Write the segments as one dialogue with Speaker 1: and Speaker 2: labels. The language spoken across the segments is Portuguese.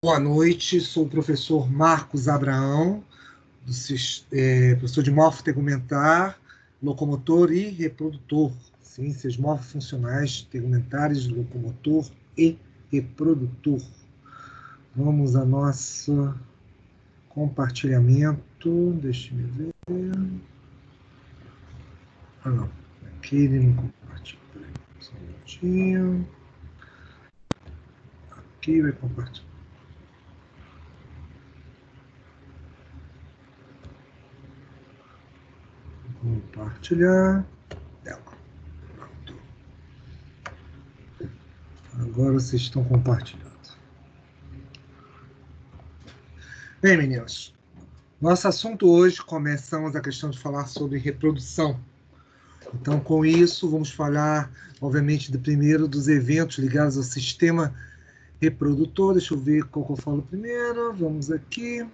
Speaker 1: Boa noite, sou o professor Marcos Abraão, professor de morfotegumentar, locomotor e reprodutor, ciências morfofuncionais, tegumentares, locomotor e reprodutor. Vamos a nosso compartilhamento, deixa-me ver. Ah, não, aqui ele não compartilha, só um minutinho. Aqui vai compartilhar. Compartilhar tela. Pronto. Agora vocês estão compartilhando. Bem, meninos, nosso assunto hoje, começamos a questão de falar sobre reprodução. Então, com isso, vamos falar, obviamente, primeiro dos eventos ligados ao sistema reprodutor. Deixa eu ver qual que eu falo primeiro. Vamos aqui.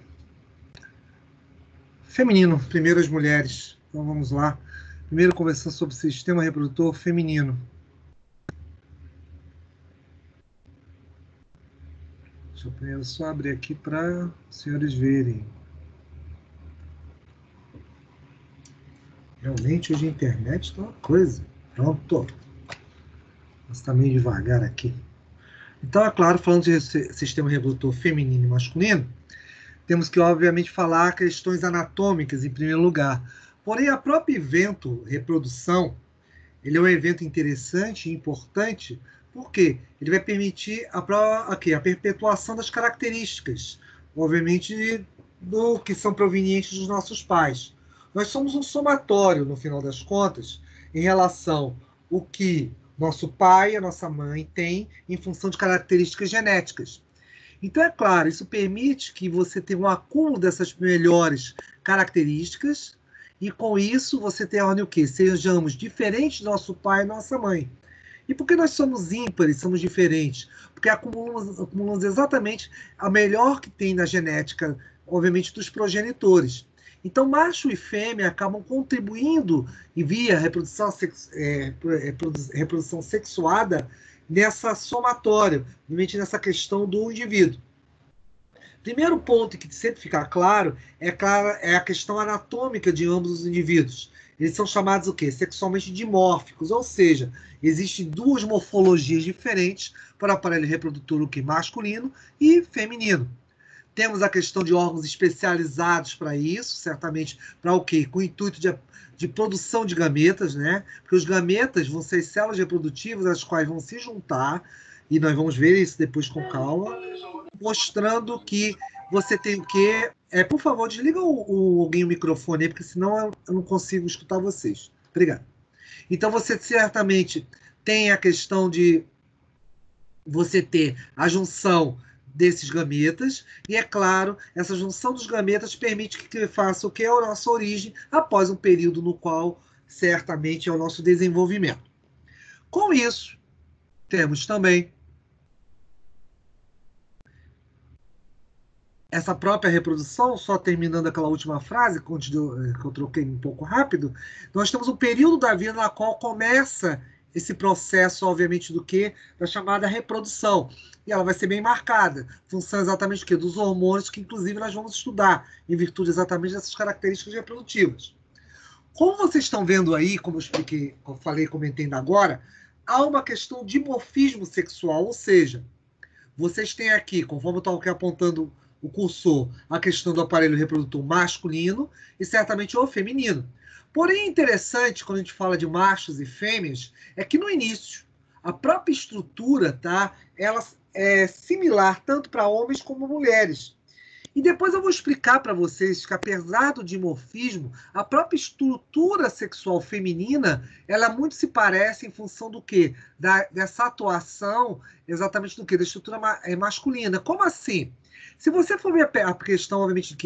Speaker 1: Feminino, primeiro as mulheres. Então, vamos lá. Primeiro, conversando sobre o sistema reprodutor feminino. Deixa eu primeiro só abrir aqui para os senhores verem. Realmente, hoje a internet está uma coisa. Pronto. Mas está meio devagar aqui. Então, é claro, falando de sistema reprodutor feminino e masculino, temos que, obviamente, falar questões anatômicas em primeiro lugar. Porém, a próprio evento reprodução, ele é um evento interessante e importante, porque ele vai permitir a perpetuação das características, obviamente, do que são provenientes dos nossos pais. Nós somos um somatório, no final das contas, em relação ao que nosso pai e a nossa mãe têm em função de características genéticas. Então, é claro, isso permite que você tenha um acúmulo dessas melhores características e, com isso, você tenha o quê? Sejamos diferentes do nosso pai e nossa mãe. E por que nós somos ímpares, somos diferentes? Porque acumulamos exatamente a melhor que tem na genética, obviamente, dos progenitores. Então, macho e fêmea acabam contribuindo via reprodução sexuada nessa somatória, obviamente nessa questão do indivíduo. Primeiro ponto que sempre fica claro é a questão anatômica de ambos os indivíduos. Eles são chamados o quê? Sexualmente dimórficos, ou seja, existem duas morfologias diferentes para o aparelho reprodutor, o que masculino e feminino. Temos a questão de órgãos especializados para isso, certamente para o quê? Com o intuito de produção de gametas, né? Porque os gametas vão ser células reprodutivas, as quais vão se juntar, e nós vamos ver isso depois com calma, mostrando que você tem o quê? Por favor, desliga alguém o microfone aí, porque senão eu não consigo escutar vocês. Obrigado. Então, você certamente tem a questão de você ter a junção desses gametas, e é claro, essa junção dos gametas permite que faça o que é a nossa origem após um período no qual certamente é o nosso desenvolvimento. Com isso, temos também essa própria reprodução, só terminando aquela última frase, que eu troquei um pouco rápido, nós temos um período da vida na qual começa esse processo, obviamente, do que? Da chamada reprodução. E ela vai ser bem marcada. Função exatamente do quê? Dos hormônios, que inclusive nós vamos estudar, em virtude exatamente dessas características reprodutivas. Como vocês estão vendo aí, como eu expliquei, como eu falei, comentei ainda agora, há uma questão de dimorfismo sexual, ou seja, vocês têm aqui, conforme eu estou aqui apontando o cursor, a questão do aparelho reprodutor masculino e certamente o feminino. Porém, interessante, quando a gente fala de machos e fêmeas, é que no início, a própria estrutura, tá, ela é similar tanto para homens como mulheres. E depois eu vou explicar para vocês que, apesar do dimorfismo, a própria estrutura sexual feminina, ela muito se parece em função do quê? Dessa atuação, exatamente do quê? Da estrutura masculina. Como assim? Se você for ver a questão, obviamente,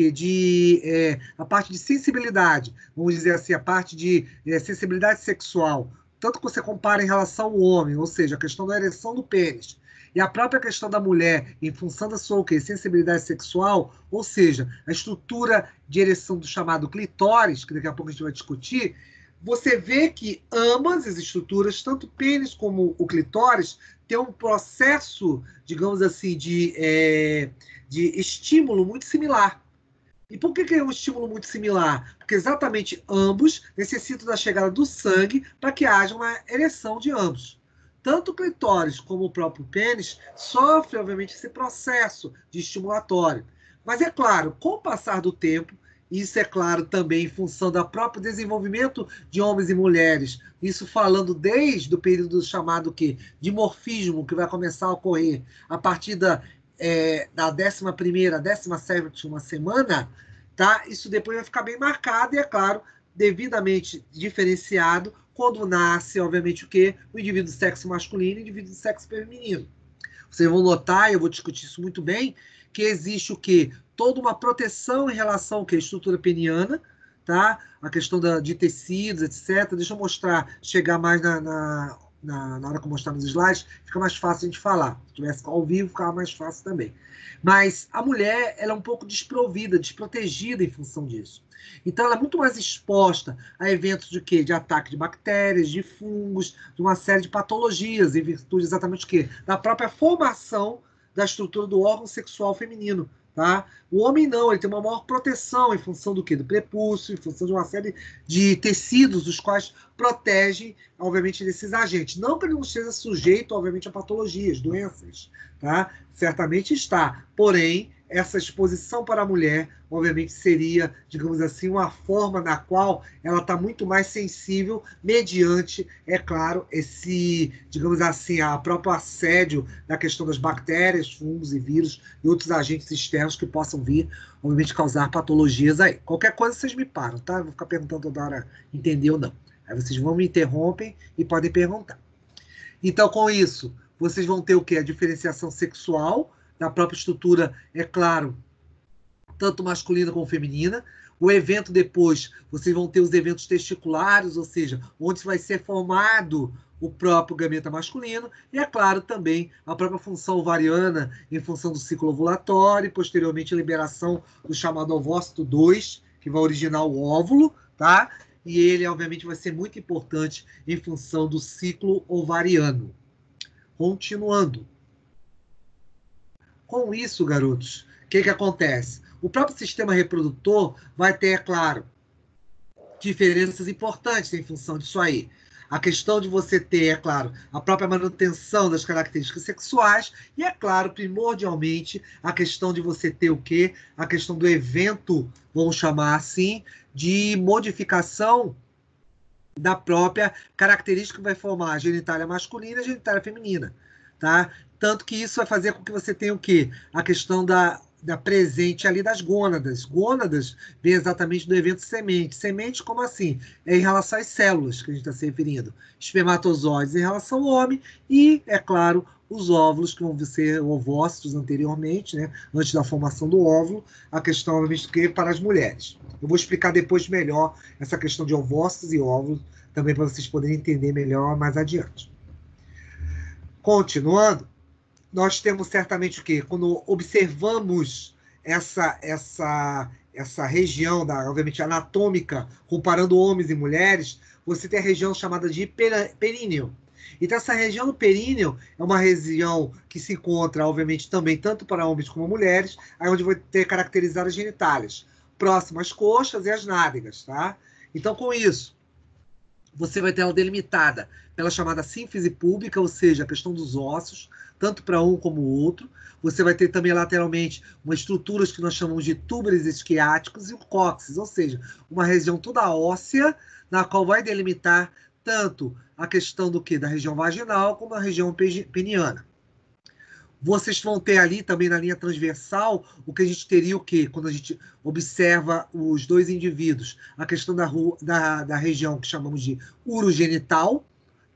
Speaker 1: a parte de sensibilidade, vamos dizer assim, a parte de sensibilidade sexual, tanto que você compara em relação ao homem, ou seja, a questão da ereção do pênis, e a própria questão da mulher, em função da sua sensibilidade sexual, ou seja, a estrutura de ereção do chamado clitóris, que daqui a pouco a gente vai discutir, você vê que ambas as estruturas, tanto o pênis como o clitóris, têm um processo, digamos assim, de estímulo muito similar. E por que é um estímulo muito similar? Porque exatamente ambos necessitam da chegada do sangue para que haja uma ereção de ambos. Tanto o clitóris como o próprio pênis sofrem, obviamente, esse processo de estimulatório. Mas é claro, com o passar do tempo, isso é claro também em função do próprio desenvolvimento de homens e mulheres, isso falando desde o período chamado que, de morfismo, que vai começar a ocorrer a partir da 11ª, 17ª semana, tá? Isso depois vai ficar bem marcado e, é claro, devidamente diferenciado quando nasce, obviamente, o quê? O indivíduo do sexo masculino e o indivíduo do sexo feminino. Vocês vão notar, eu vou discutir isso muito bem, que existe o quê? Toda uma proteção em relação ao quê? Estrutura peniana, tá? A questão de tecidos, etc. Deixa eu mostrar, chegar mais na hora que eu mostrar nos slides, fica mais fácil a gente falar. Se tivesse ao vivo, ficava mais fácil também. Mas a mulher, ela é um pouco desprovida, desprotegida em função disso. Então, ela é muito mais exposta a eventos de quê? De ataque de bactérias, de fungos, de uma série de patologias, em virtude exatamente do quê? Da própria formação da estrutura do órgão sexual feminino. Tá? O homem não, ele tem uma maior proteção em função do quê? Do prepúcio, em função de uma série de tecidos, os quais protegem, obviamente, desses agentes. Não que ele não esteja sujeito, obviamente, a patologias, doenças, tá? Certamente está. Porém, essa exposição para a mulher, obviamente, seria, digamos assim, uma forma na qual ela está muito mais sensível, mediante, é claro, esse, digamos assim, a próprio assédio da questão das bactérias, fungos e vírus e outros agentes externos que possam vir, obviamente, causar patologias aí. Qualquer coisa vocês me param, tá? Eu vou ficar perguntando toda hora, entendeu ou não. Aí vocês vão me interrompem e podem perguntar. Então, com isso, vocês vão ter o quê? A diferenciação sexual da própria estrutura, é claro, tanto masculina como feminina. O evento depois, vocês vão ter os eventos testiculares, ou seja, onde vai ser formado o próprio gameta masculino, e, é claro, também a própria função ovariana em função do ciclo ovulatório, e posteriormente a liberação do chamado ovócito 2, que vai originar o óvulo, tá? E ele, obviamente, vai ser muito importante em função do ciclo ovariano. Continuando. Com isso, garotos, o que acontece? O próprio sistema reprodutor vai ter, é claro, diferenças importantes em função disso aí. A questão de você ter, é claro, a própria manutenção das características sexuais e, é claro, primordialmente, a questão de você ter o quê? A questão do evento, vamos chamar assim, de modificação da própria característica que vai formar a genitália masculina e a genitália feminina, tá? Tanto que isso vai fazer com que você tenha o quê? A questão da presente ali das gônadas. Gônadas vem exatamente do evento semente. Semente, como assim? É em relação às células que a gente está se referindo. Espermatozoides em relação ao homem e, é claro, os óvulos, que vão ser ovócitos anteriormente, né? Antes da formação do óvulo, a questão, obviamente, que para as mulheres. Eu vou explicar depois melhor essa questão de ovócitos e óvulos, também para vocês poderem entender melhor mais adiante. Continuando, nós temos certamente o quê? Quando observamos essa região, obviamente, anatômica, comparando homens e mulheres, você tem a região chamada de períneo. Então, essa região do períneo é uma região que se encontra, obviamente, também tanto para homens como mulheres, aí onde vai ter caracterizado as genitálias, próximo às coxas e às nádegas, tá? Então, com isso, você vai ter ela delimitada pela chamada sínfise pública, ou seja, a questão dos ossos, tanto para um como o outro. Você vai ter também lateralmente umas estruturas que nós chamamos de túbulos isquiáticos e o cóccix, ou seja, uma região toda óssea, na qual vai delimitar tanto a questão do que? Da região vaginal, como a região peniana. Vocês vão ter ali também na linha transversal o que a gente teria o quê? Quando a gente observa os dois indivíduos, a questão da região que chamamos de urogenital,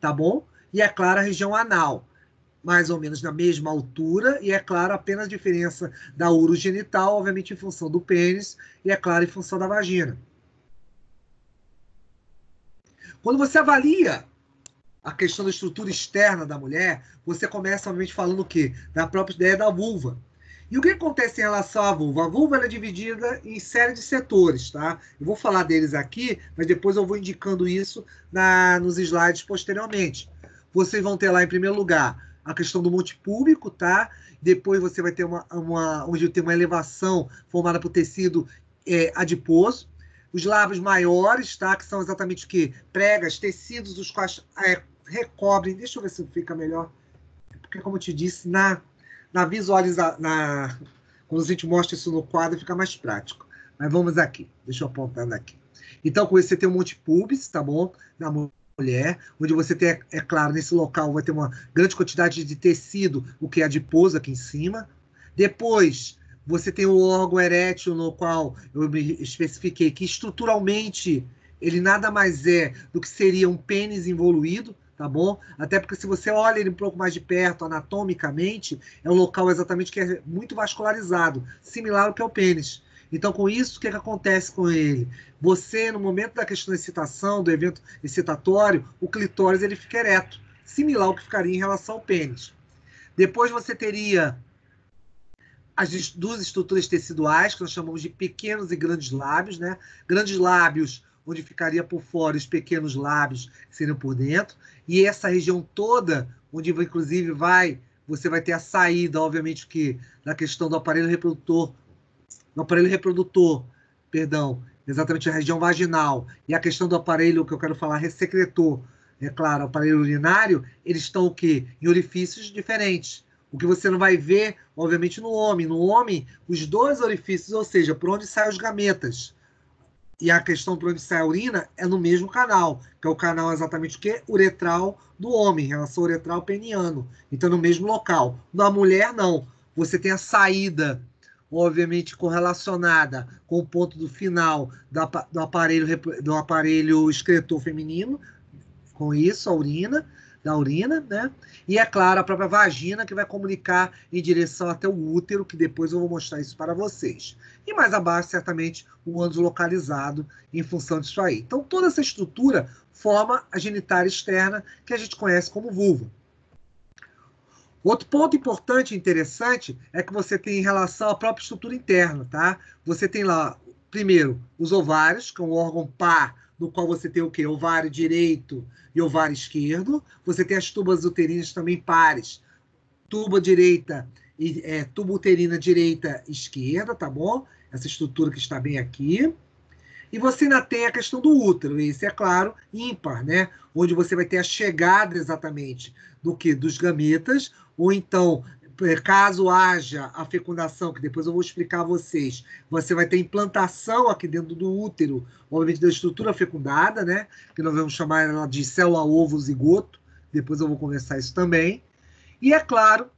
Speaker 1: tá bom? E, é claro, a região anal, mais ou menos na mesma altura, e, é claro, apenas a diferença da urogenital, obviamente, em função do pênis, e, é claro, em função da vagina. Quando você avalia a questão da estrutura externa da mulher, você começa, obviamente, falando o quê? Da própria ideia da vulva. E o que acontece em relação à vulva? A vulva é dividida em série de setores, tá? Eu vou falar deles aqui, mas depois eu vou indicando isso nos slides posteriormente. Vocês vão ter lá, em primeiro lugar, a questão do monte púbico, tá? Depois você vai ter onde tem uma elevação formada por tecido adiposo. Os lábios maiores, tá? Que são exatamente o quê? Pregas, tecidos, os quais recobrem. Deixa eu ver se fica melhor. Porque, como eu te disse, na visualização, quando a gente mostra isso no quadro, fica mais prático. Mas vamos aqui. Deixa eu apontar aqui. Então, com isso, você tem um monte pubis, tá bom? Na mulher, onde você tem, é claro, nesse local vai ter uma grande quantidade de tecido, o que é adiposo aqui em cima. Depois, você tem o órgão erétil, no qual eu me especifiquei que estruturalmente ele nada mais é do que seria um pênis involuído, tá bom? Até porque se você olha ele um pouco mais de perto, anatomicamente, é um local exatamente que é muito vascularizado, similar ao que é o pênis. Então, com isso, o que acontece com ele? Você, no momento da questão da excitação, do evento excitatório, o clitóris ele fica ereto, similar ao que ficaria em relação ao pênis. Depois você teria as duas estruturas teciduais, que nós chamamos de pequenos e grandes lábios, né? Grandes lábios, onde ficaria por fora, os pequenos lábios que seriam por dentro. E essa região toda, onde inclusive você vai ter a saída, obviamente, que da questão do aparelho reprodutor, perdão, exatamente a região vaginal, e a questão do aparelho, que eu quero falar, secretor, é claro, o aparelho urinário, eles estão o quê? Em orifícios diferentes. O que você não vai ver, obviamente, no homem. No homem, os dois orifícios, ou seja, por onde saem os gametas, e a questão por onde sai a urina é no mesmo canal, que é o canal exatamente o quê? Uretral do homem, em relação ao uretral peniano. Então, no mesmo local. Na mulher, não. Você tem a saída, obviamente, correlacionada com o ponto do final do aparelho excretor feminino, com isso, da urina, né? E, é claro, a própria vagina, que vai comunicar em direção até o útero, que depois eu vou mostrar isso para vocês. E mais abaixo, certamente, o ânus localizado em função disso aí. Então, toda essa estrutura forma a genitália externa, que a gente conhece como vulva. Outro ponto importante e interessante é que você tem em relação à própria estrutura interna, tá? Você tem lá, primeiro, os ovários, que é um órgão par, no qual você tem o quê? Ovário direito e ovário esquerdo. Você tem as tubas uterinas também pares, tuba direita e tuba uterina direita e esquerda, tá bom? Essa estrutura que está bem aqui. E você ainda tem a questão do útero, esse é claro, ímpar, né? Onde você vai ter a chegada exatamente do que? Dos gametas, ou então, caso haja a fecundação, que depois eu vou explicar a vocês, você vai ter implantação aqui dentro do útero, obviamente da estrutura fecundada, né? Que nós vamos chamar ela de célula ovo zigoto, depois eu vou conversar isso também. E é claro,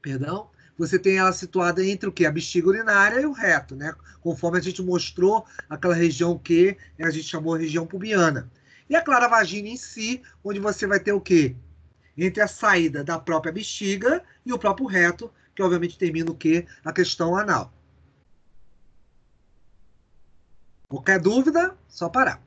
Speaker 1: perdão, você tem ela situada entre o que? A bexiga urinária e o reto, né? Conforme a gente mostrou aquela região que a gente chamou de região pubiana. E, é claro, a vagina em si, onde você vai ter o quê? Entre a saída da própria bexiga e o próprio reto, que obviamente termina o quê? A questão anal. Qualquer dúvida, só parar.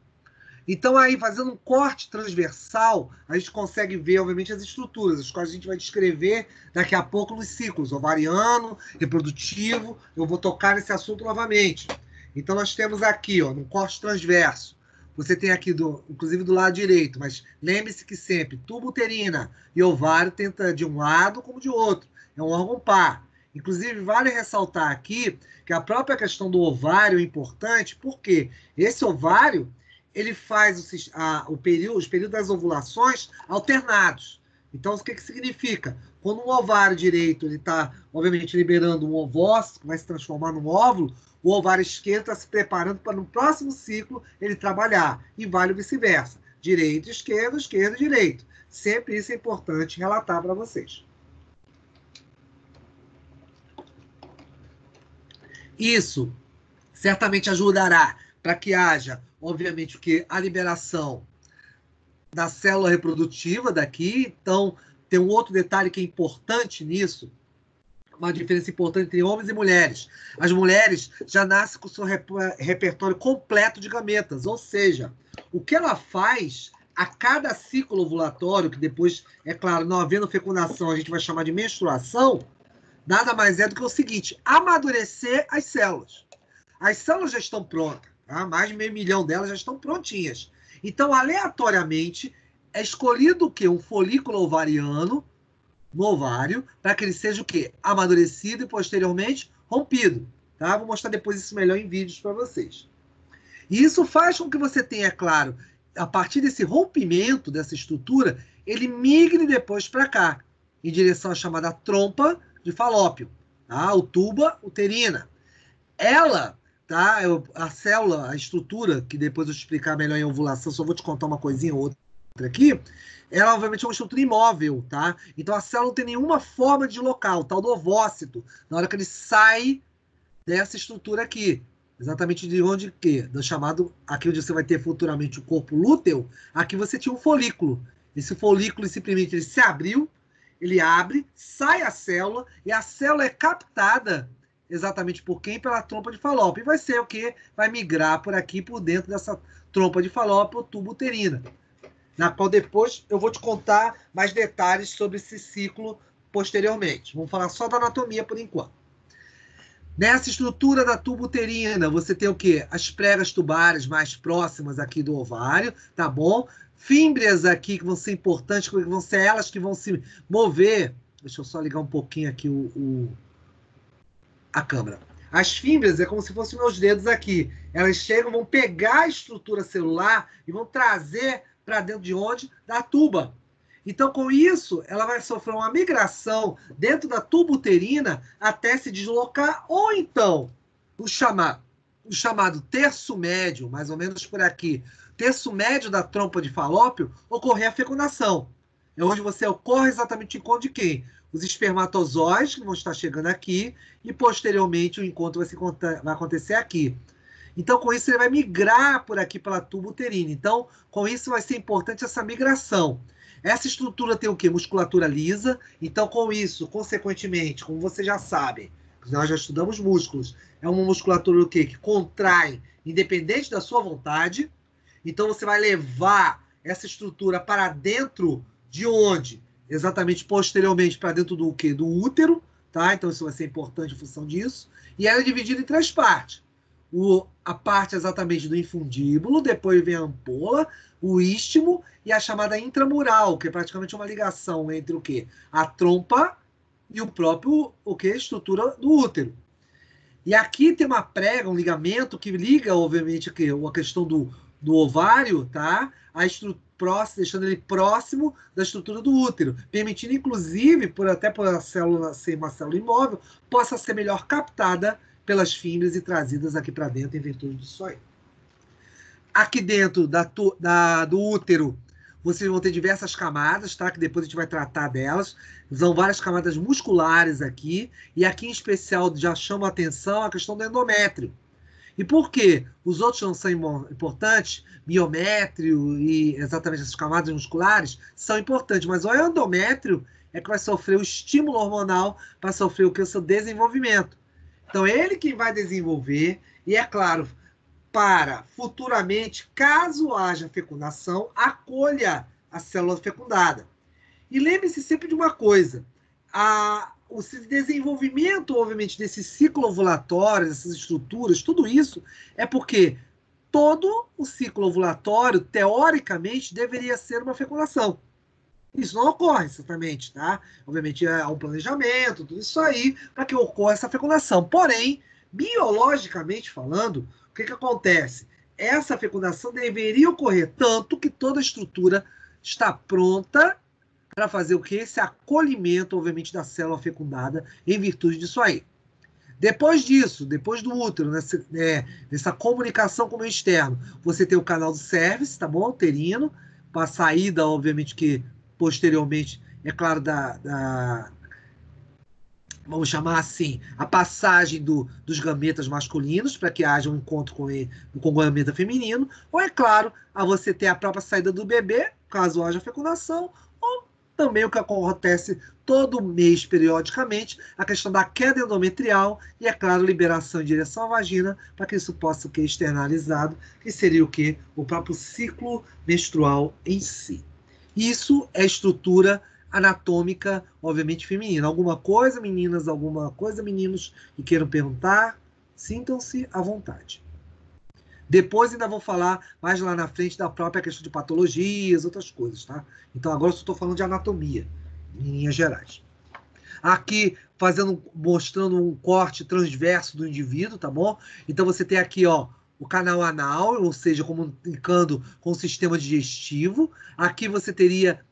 Speaker 1: Então, aí, fazendo um corte transversal, a gente consegue ver, obviamente, as estruturas, as quais a gente vai descrever daqui a pouco nos ciclos, ovariano, reprodutivo. Eu vou tocar nesse assunto novamente. Então, nós temos aqui, ó, no corte transverso, você tem aqui, inclusive do lado direito, mas lembre-se que sempre tubo uterina e ovário tenta de um lado como de outro. É um órgão par. Inclusive, vale ressaltar aqui que a própria questão do ovário é importante, porque esse ovário ele faz os períodos das ovulações alternados. Então, o que significa? Quando um ovário direito está, obviamente, liberando um ovócito, que vai se transformar num óvulo, o ovário esquerdo está se preparando para, no próximo ciclo, ele trabalhar. E vale vice-versa. Direito, esquerdo, direito. Sempre isso é importante relatar para vocês. Isso certamente ajudará para que haja, obviamente, a liberação da célula reprodutiva daqui. Então, tem um outro detalhe que é importante nisso, uma diferença importante entre homens e mulheres. As mulheres já nascem com o seu repertório completo de gametas, ou seja, o que ela faz a cada ciclo ovulatório, que depois, é claro, não havendo fecundação, a gente vai chamar de menstruação, nada mais é do que o seguinte: amadurecer as células. As células já estão prontas, tá? Mais de 500 mil delas já estão prontinhas. Então, aleatoriamente, é escolhido o quê? Um folículo ovariano no ovário, para que ele seja o quê? Amadurecido e posteriormente rompido. Tá? Vou mostrar depois isso melhor em vídeos para vocês. E isso faz com que você tenha, claro, a partir desse rompimento dessa estrutura, ele migre depois para cá, em direção à chamada trompa de Falópio, tá? O tuba uterina. Ela, tá? A célula, a estrutura, que depois eu vou explicar melhor em ovulação, só vou te contar uma coisinha ou outra aqui, ela obviamente é uma estrutura imóvel, tá? Então a célula não tem nenhuma forma de local, tal do ovócito, na hora que ele sai dessa estrutura aqui. Exatamente de onde que? Do chamado, aqui onde você vai ter futuramente o corpo lúteo, aqui você tinha um folículo. Esse folículo simplesmente ele se abriu, ele abre, sai a célula, e a célula é captada exatamente por quem? Pela trompa de Falópio. E vai ser o quê? Vai migrar por aqui, por dentro dessa trompa de Falópio, ou tubo uterina, na qual depois eu vou te contar mais detalhes sobre esse ciclo posteriormente. Vamos falar só da anatomia por enquanto. Nessa estrutura da tuba uterina, você tem o quê? As pregas tubárias mais próximas aqui do ovário, tá bom? Fímbrias aqui que vão ser importantes, que vão ser elas que vão se mover. Deixa eu só ligar um pouquinho aqui a câmera. As fímbrias é como se fossem meus dedos aqui. Elas chegam, vão pegar a estrutura celular e vão trazer para dentro de onde? Da tuba. Então, com isso, ela vai sofrer uma migração dentro da tuba uterina até se deslocar, ou então, o chamado terço médio, mais ou menos por aqui, terço médio da trompa de Falópio, ocorrer a fecundação. É onde você ocorre exatamente o encontro de quem? Os espermatozoides, que vão estar chegando aqui, e posteriormente o encontro vai acontecer aqui. Então, com isso, ele vai migrar por aqui pela tuba uterina. Então, com isso, vai ser importante essa migração. Essa estrutura tem o quê? Musculatura lisa. Então, com isso, consequentemente, como vocês já sabem, nós já estudamos músculos, é uma musculatura o quê? Que contrai independente da sua vontade. Então, você vai levar essa estrutura para dentro de onde? Exatamente posteriormente para dentro do quê? Do útero, tá? Então, isso vai ser importante em função disso. E ela é dividida em 3 partes. A parte exatamente do infundíbulo, depois vem a ampola, o istmo e a chamada intramural, que é praticamente uma ligação entre o quê? A trompa e o próprio estrutura do útero. E aqui tem uma prega, um ligamento que liga, obviamente, a questão do ovário, tá? Deixando ele próximo da estrutura do útero, permitindo, inclusive, até por a célula ser uma célula imóvel, possa ser melhor captada pelas fímbrias e trazidas aqui para dentro em virtude disso aí. Aqui dentro do útero, vocês vão ter diversas camadas, tá? Que depois a gente vai tratar delas. São várias camadas musculares aqui. E aqui, em especial, já chama a atenção a questão do endométrio. E por quê? Os outros não são importantes? Miométrio e exatamente essas camadas musculares são importantes. Mas o endométrio é que vai sofrer o estímulo hormonal para sofrer o seu desenvolvimento. Então, ele quem vai desenvolver, e é claro, para futuramente, caso haja fecundação, acolha a célula fecundada. E lembre-se sempre de uma coisa, o desenvolvimento, obviamente, desse ciclo ovulatório, dessas estruturas, tudo isso é porque todo o ciclo ovulatório, teoricamente, deveria ser uma fecundação. Isso não ocorre exatamente, tá? Obviamente há um planejamento, tudo isso aí, para que ocorra essa fecundação. Porém, biologicamente falando, o que acontece? Essa fecundação deveria ocorrer, tanto que toda a estrutura está pronta para fazer o quê? Esse acolhimento, obviamente, da célula fecundada em virtude disso aí. Depois disso, depois do útero, nessa comunicação com o meio externo, você tem o canal do cervix, tá bom? Uterino, para a saída, obviamente, que posteriormente, é claro, vamos chamar assim, a passagem dos gametas masculinos, para que haja um encontro com o gameta feminino, ou, é claro, a você ter a própria saída do bebê, caso haja fecundação, ou também o que acontece todo mês, periodicamente, a questão da queda endometrial e, é claro, liberação em direção à vagina, para que isso possa ser externalizado, que seria o quê? O próprio ciclo menstrual em si. Isso é estrutura anatômica, obviamente, feminina. Alguma coisa, meninas, alguma coisa, meninos que queiram perguntar, sintam-se à vontade. Depois ainda vou falar mais lá na frente da própria questão de patologias, outras coisas, tá? Então agora eu só estou falando de anatomia, em linhas gerais. Aqui mostrando um corte transverso do indivíduo, tá bom? Então você tem aqui, ó, o canal anal, ou seja, comunicando com o sistema digestivo. Aqui você teria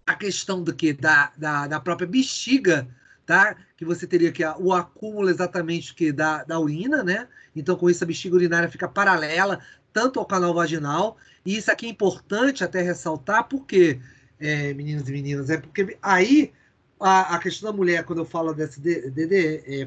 Speaker 1: a questão do que da própria bexiga, tá? Que você teria que o acúmulo exatamente que da urina, né? Então com isso a bexiga urinária fica paralela tanto ao canal vaginal. E isso aqui é importante até ressaltar, porque meninos e meninas, é porque aí a questão da mulher, quando eu falo dessa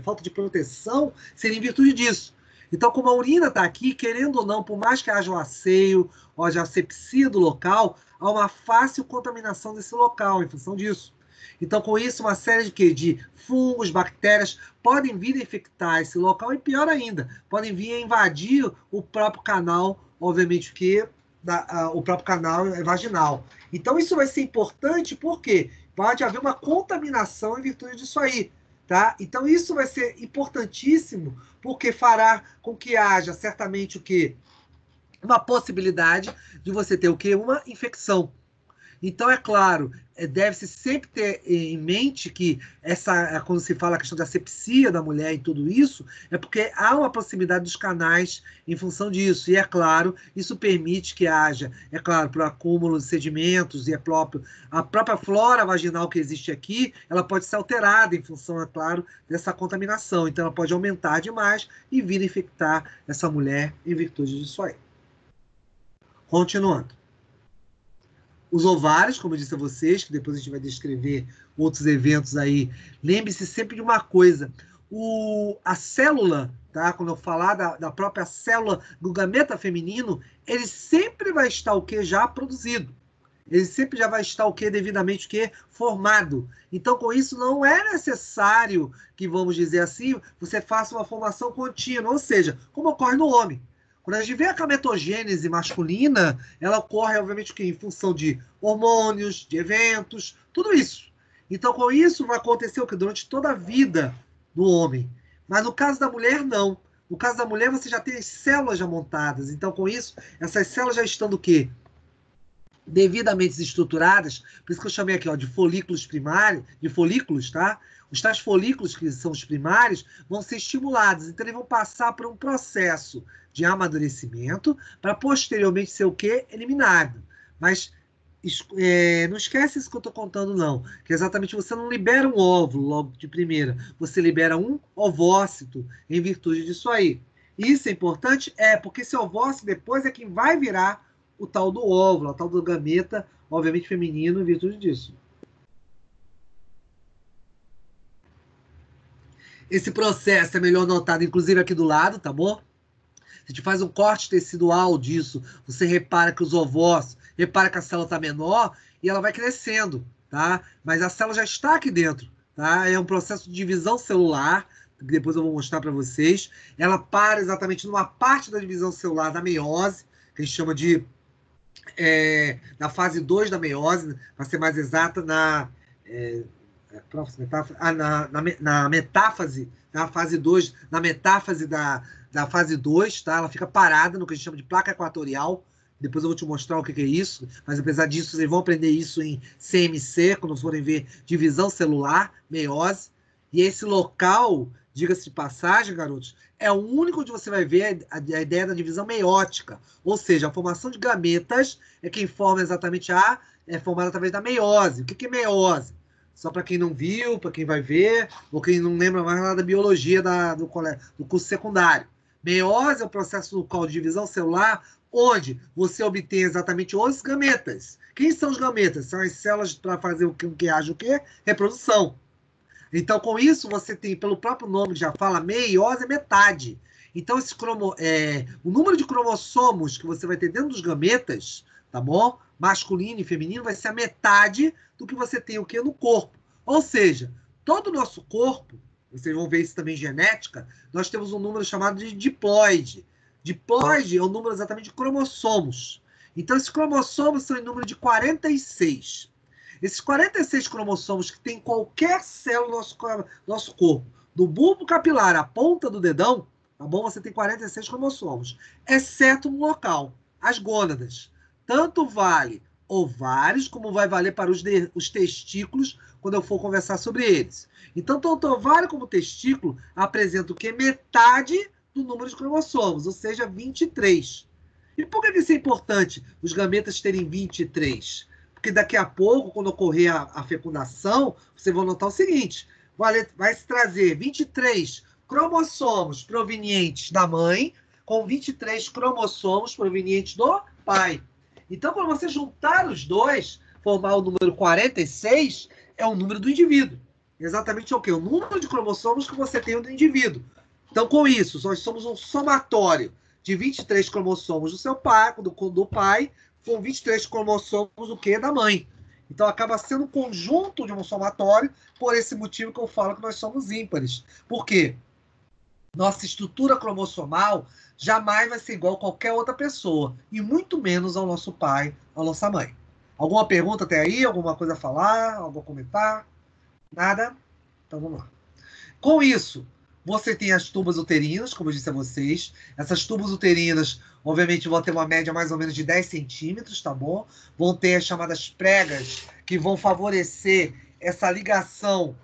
Speaker 1: falta de proteção, seria em virtude disso. Então, como a urina está aqui, querendo ou não, por mais que haja um asseio, ou haja asepsia do local, há uma fácil contaminação desse local em função disso. Então, com isso, uma série de quê? De fungos, bactérias podem vir a infectar esse local e, pior ainda, podem vir a invadir o próprio canal, obviamente que o próprio canal vaginal. Então, isso vai ser importante porque pode haver uma contaminação em virtude disso aí. Tá? Então, isso vai ser importantíssimo porque fará com que haja certamente o quê? Uma possibilidade de você ter o quê? Uma infecção. Então, é claro, deve-se sempre ter em mente que quando se fala a questão da asepsia da mulher e tudo isso, é porque há uma proximidade dos canais em função disso. E, é claro, isso permite que haja, é claro, para o acúmulo de sedimentos e a própria flora vaginal que existe aqui, ela pode ser alterada em função, é claro, dessa contaminação. Então, ela pode aumentar demais e vir a infectar essa mulher em virtude disso aí. Continuando. Os ovários, como eu disse a vocês, que depois a gente vai descrever outros eventos aí. Lembre-se sempre de uma coisa: a célula, tá? Quando eu falar da própria célula do gameta feminino, ele sempre vai estar o que? Já produzido. Ele sempre já vai estar o que? Devidamente o que? Formado. Então, com isso, não é necessário que, vamos dizer assim, você faça uma formação contínua, ou seja, como ocorre no homem. Quando a gente vê a gametogênese masculina, ela ocorre, obviamente, em função de hormônios, de eventos, tudo isso. Então, com isso, vai acontecer o que? Durante toda a vida do homem. Mas no caso da mulher, não. No caso da mulher, você já tem as células já montadas. Então, com isso, essas células já estão do quê? Devidamente estruturadas, por isso que eu chamei aqui, ó, de folículos primários, de folículos, tá? Os tais folículos, que são os primários, vão ser estimulados, então eles vão passar por um processo de amadurecimento para posteriormente ser o quê? Eliminado. Mas não esquece isso que eu estou contando, não. Que exatamente você não libera um óvulo logo de primeira, você libera um ovócito em virtude disso aí. Isso é importante? Porque esse ovócito depois é quem vai virar o tal do óvulo, a tal do gameta, obviamente feminino, em virtude disso. Esse processo é melhor notado, inclusive aqui do lado, tá bom? Se a gente faz um corte tecidual disso, você repara que os ovócitos, repara que a célula está menor e ela vai crescendo, tá? Mas a célula já está aqui dentro, tá? É um processo de divisão celular, que depois eu vou mostrar para vocês. Ela para exatamente numa parte da divisão celular da meiose, que a gente chama de na fase 2 da meiose, para ser mais exata, na metáfase, na fase 2, na metáfase da fase 2, tá? Ela fica parada no que a gente chama de placa equatorial. Depois eu vou te mostrar o que é isso, mas apesar disso, vocês vão aprender isso em CMC, quando forem ver divisão celular, meiose. E esse local, diga-se de passagem, garotos, é o único onde você vai ver a ideia da divisão meiótica, ou seja, a formação de gametas é quem forma exatamente é formada através da meiose. O que é meiose? Só para quem não viu, para quem vai ver, ou quem não lembra mais nada da biologia do curso secundário. Meiose é o processo no qual de divisão celular, onde você obtém exatamente os gametas. Quem são os gametas? São as células para fazer o que haja o quê? Reprodução. Então, com isso, você tem, pelo próprio nome que já fala, meiose é metade. Então, o número de cromossomos que você vai ter dentro dos gametas, tá bom? Masculino e feminino, vai ser a metade do que você tem o quê? No corpo. Ou seja, todo o nosso corpo, vocês vão ver isso também em genética, nós temos um número chamado de diploide. Diploide é o número exatamente de cromossomos. Então, esses cromossomos são em número de 46. Esses 46 cromossomos que tem em qualquer célula do nosso corpo, do bulbo capilar à ponta do dedão, tá bom? Você tem 46 cromossomos, exceto no local, as gônadas. Tanto vale ovários, como vai valer para os testículos, quando eu for conversar sobre eles. Então, tanto ovário como testículo apresentam o quê? Metade do número de cromossomos, ou seja, 23. E por que isso é importante, os gametas terem 23? Porque daqui a pouco, quando ocorrer a fecundação, vocês vão notar o seguinte, vai se trazer 23 cromossomos provenientes da mãe, com 23 cromossomos provenientes do pai. Então, quando você juntar os dois, formar o número 46, é o número do indivíduo. Exatamente o quê? O número de cromossomos que você tem do indivíduo. Então, com isso, nós somos um somatório de 23 cromossomos do seu pai, do pai, com 23 cromossomos do quê? Da mãe. Então, acaba sendo um conjunto de um somatório, por esse motivo que eu falo que nós somos ímpares. Por quê? Nossa estrutura cromossomal jamais vai ser igual a qualquer outra pessoa, e muito menos ao nosso pai, à nossa mãe. Alguma pergunta até aí? Alguma coisa a falar? Algo a comentar? Nada? Então vamos lá. Com isso, você tem as tubas uterinas, como eu disse a vocês. Essas tubas uterinas, obviamente, vão ter uma média mais ou menos de 10 centímetros, tá bom? Vão ter as chamadas pregas, que vão favorecer essa ligação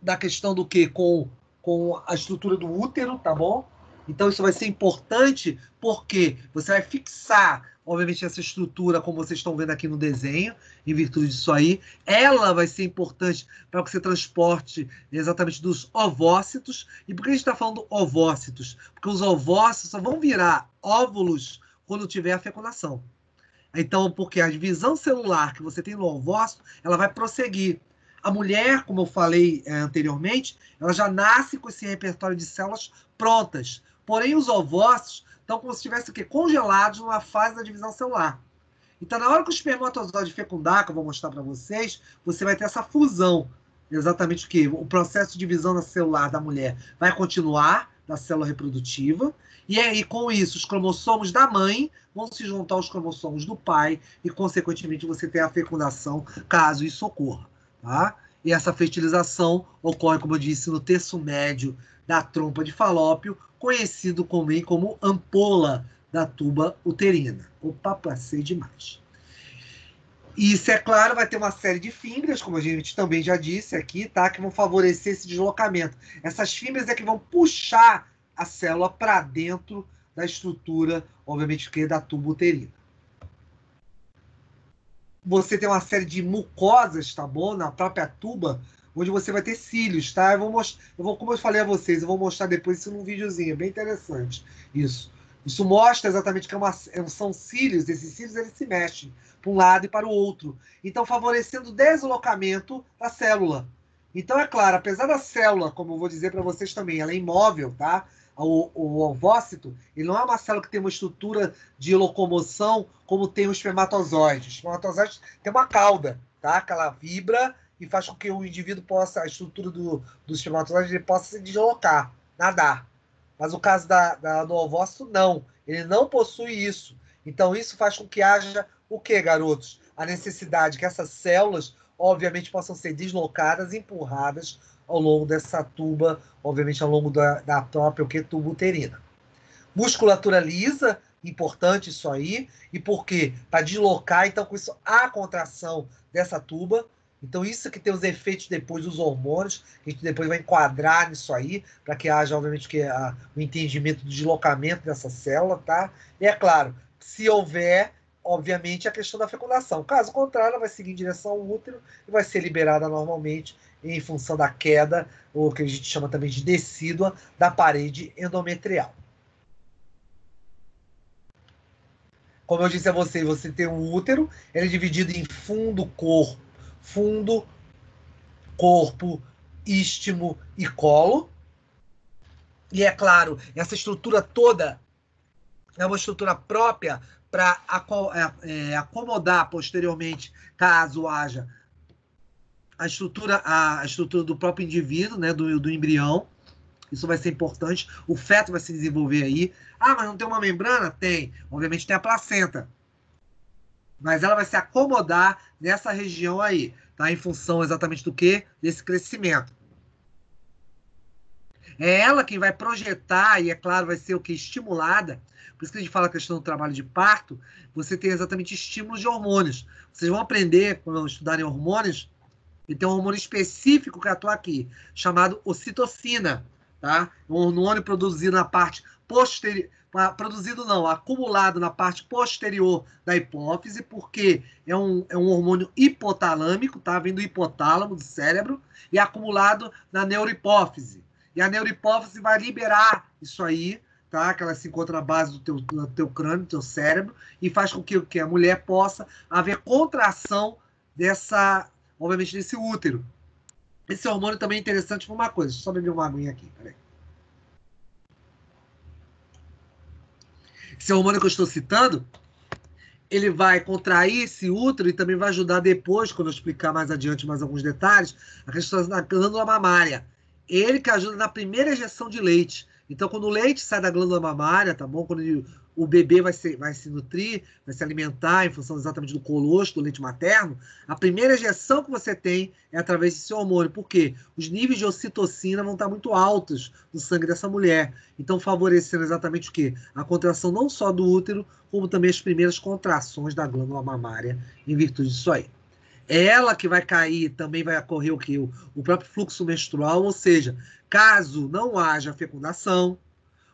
Speaker 1: da questão do quê? Com a estrutura do útero, tá bom? Então, isso vai ser importante porque você vai fixar, obviamente, essa estrutura, como vocês estão vendo aqui no desenho, em virtude disso aí. Ela vai ser importante para que você transporte exatamente dos ovócitos. E por que a gente está falando ovócitos? Porque os ovócitos só vão virar óvulos quando tiver a fecundação. Então, porque a divisão celular que você tem no ovócito, ela vai prosseguir. A mulher, como eu falei anteriormente, ela já nasce com esse repertório de células prontas. Porém, os ovócitos estão como se estivessem congelados numa fase da divisão celular. Então, na hora que o espermatozoide fecundar, que eu vou mostrar para vocês, você vai ter essa fusão. Exatamente o que? O processo de divisão celular da mulher vai continuar, da célula reprodutiva, e aí, com isso, os cromossomos da mãe vão se juntar aos cromossomos do pai, e, consequentemente, você tem a fecundação, caso isso ocorra. Tá? E essa fertilização ocorre, como eu disse, no terço médio da trompa de Falópio, conhecido também como ampola da tuba uterina. Opa, passei demais. E isso, é claro, vai ter uma série de fibras, como a gente também já disse aqui, tá? Que vão favorecer esse deslocamento. Essas fibras é que vão puxar a célula para dentro da estrutura, obviamente, que é da tuba uterina. Você tem uma série de mucosas, tá bom? Na própria tuba, onde você vai ter cílios, tá? Como eu falei a vocês, eu vou mostrar depois isso num videozinho, é bem interessante. Isso mostra exatamente que são cílios, esses cílios eles se mexem para um lado e para o outro. Então, favorecendo o deslocamento da célula. Então, é claro, apesar da célula, como eu vou dizer para vocês também, ela é imóvel, tá? O ovócito, ele não é uma célula que tem uma estrutura de locomoção como tem o espermatozoide. O espermatozoide tem uma cauda, tá? Que ela vibra e faz com que o indivíduo possa, a estrutura do espermatozoide, ele possa se deslocar, nadar. Mas o caso do ovócito, não. Ele não possui isso. Então, isso faz com que haja o quê, garotos? A necessidade que essas células, obviamente, possam ser deslocadas, empurradas ao longo dessa tuba, obviamente, ao longo da própria tuba uterina. Musculatura lisa, importante isso aí. E por quê? Para deslocar, então, com isso, a contração dessa tuba. Então, isso que tem os efeitos depois dos hormônios, que a gente depois vai enquadrar nisso aí, para que haja, obviamente, o entendimento do deslocamento dessa célula, tá? E é claro, se houver, obviamente, a questão da fecundação. Caso contrário, ela vai seguir em direção ao útero e vai ser liberada normalmente em função da queda, ou que a gente chama também de decídua, da parede endometrial. Como eu disse a vocês, você tem um útero, ele é dividido em fundo, corpo, istmo e colo. E é claro, essa estrutura toda é uma estrutura própria para acomodar posteriormente, caso haja a estrutura do próprio indivíduo, né, do embrião. Isso vai ser importante. O feto vai se desenvolver aí. Ah, mas não tem uma membrana? Tem. Obviamente tem a placenta. Mas ela vai se acomodar nessa região aí, tá? Em função exatamente do quê? Desse crescimento. É ela quem vai projetar, e é claro, vai ser o que? Estimulada. Por isso que a gente fala a questão do trabalho de parto, você tem exatamente estímulos de hormônios. Vocês vão aprender, quando estudarem hormônios, e tem um hormônio específico que atua aqui, chamado ocitocina, tá? Um hormônio produzido na parte posterior, produzido não, acumulado na parte posterior da hipófise, porque é um hormônio hipotalâmico, tá? Vem do hipotálamo, do cérebro, e é acumulado na neurohipófise. E a neurohipófise vai liberar isso aí, tá? Que ela se encontra na base do teu crânio, do teu cérebro, e faz com que a mulher possa haver contração obviamente, desse útero. Esse hormônio também é interessante por uma coisa. Deixa eu só beber uma aguinha aqui, peraí. Esse hormônio que eu estou citando, ele vai contrair esse útero e também vai ajudar depois, quando eu explicar mais adiante mais alguns detalhes, a questão da glândula mamária. Ele que ajuda na primeira injeção de leite. Então, quando o leite sai da glândula mamária, tá bom? Quando o bebê vai se nutrir, vai se alimentar em função exatamente do colostro, do leite materno, a primeira injeção que você tem é através desse hormônio. Por quê? Os níveis de ocitocina vão estar muito altos no sangue dessa mulher. Então, favorecendo exatamente o quê? A contração não só do útero, como também as primeiras contrações da glândula mamária, em virtude disso aí. É ela que vai cair, também vai ocorrer o quê? O próprio fluxo menstrual, ou seja, caso não haja fecundação,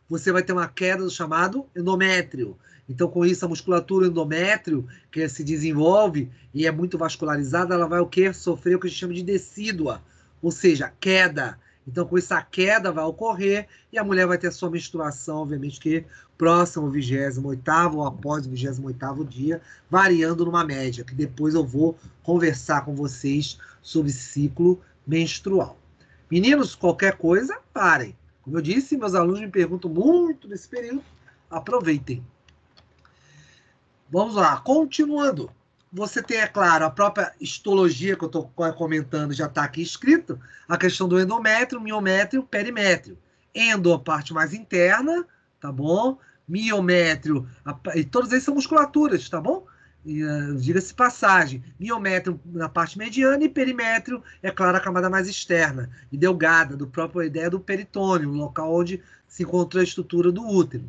Speaker 1: você vai ter uma queda do chamado endométrio. Então, com isso, a musculatura endométrio, que se desenvolve e é muito vascularizada, ela vai o quê? Sofrer o que a gente chama de decídua, ou seja, queda. Então, com isso, a queda vai ocorrer e a mulher vai ter a sua menstruação, obviamente, que próximo ao 28º ou após o 28º dia, variando numa média, que depois eu vou conversar com vocês sobre ciclo menstrual. Meninos, qualquer coisa, parem. Como eu disse, meus alunos me perguntam muito nesse período. Aproveitem. Vamos lá, continuando. Você tem, é claro, a própria histologia que eu estou comentando, já está aqui escrito, a questão do endométrio, miométrio, perimétrio. Endo, a parte mais interna, tá bom? Miométrio, e todos eles são musculaturas, tá bom? Diga-se passagem, miométrio na parte mediana e perimétrio, é claro, a camada mais externa e delgada, do próprio ideia do peritônio, o local onde se encontra a estrutura do útero.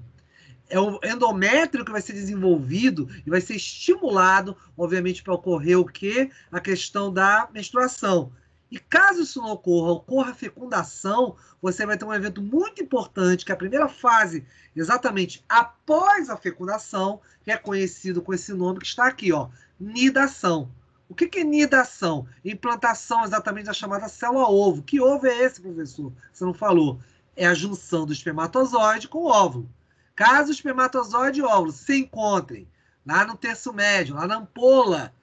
Speaker 1: É o endométrio que vai ser desenvolvido e vai ser estimulado, obviamente, para ocorrer o quê? A questão da menstruação. E caso isso não ocorra a fecundação, você vai ter um evento muito importante, que é a primeira fase, exatamente após a fecundação, que é conhecido com esse nome que está aqui, ó, nidação. O que é nidação? Implantação exatamente da chamada célula-ovo. Que ovo é esse, professor? Você não falou. É a junção do espermatozoide com o óvulo. Caso o espermatozoide e o óvulo se encontrem lá no terço médio, lá na ampola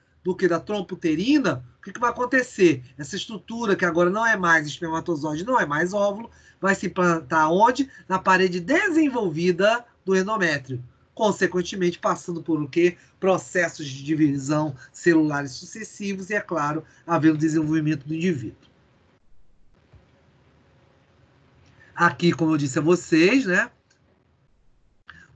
Speaker 1: da trompa uterina, o que vai acontecer? Essa estrutura, que agora não é mais espermatozoide, não é mais óvulo, vai se implantar onde? Na parede desenvolvida do endométrio. Consequentemente, passando por o quê? Processos de divisão celulares sucessivos e, é claro, havendo desenvolvimento do indivíduo. Aqui, como eu disse a vocês, né?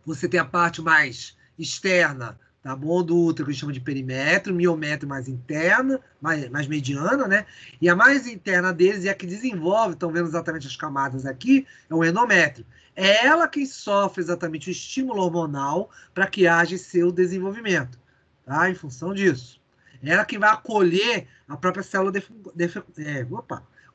Speaker 1: Você tem a parte mais externa, tá bom? Do útero, que a gente chama de perimétrio, miométrio mais interna, mais mediana, né? E a mais interna deles é a que desenvolve, estão vendo exatamente as camadas aqui, é o endométrio. É ela quem sofre exatamente o estímulo hormonal para que haja seu desenvolvimento, tá? Em função disso. É ela quem vai acolher a própria célula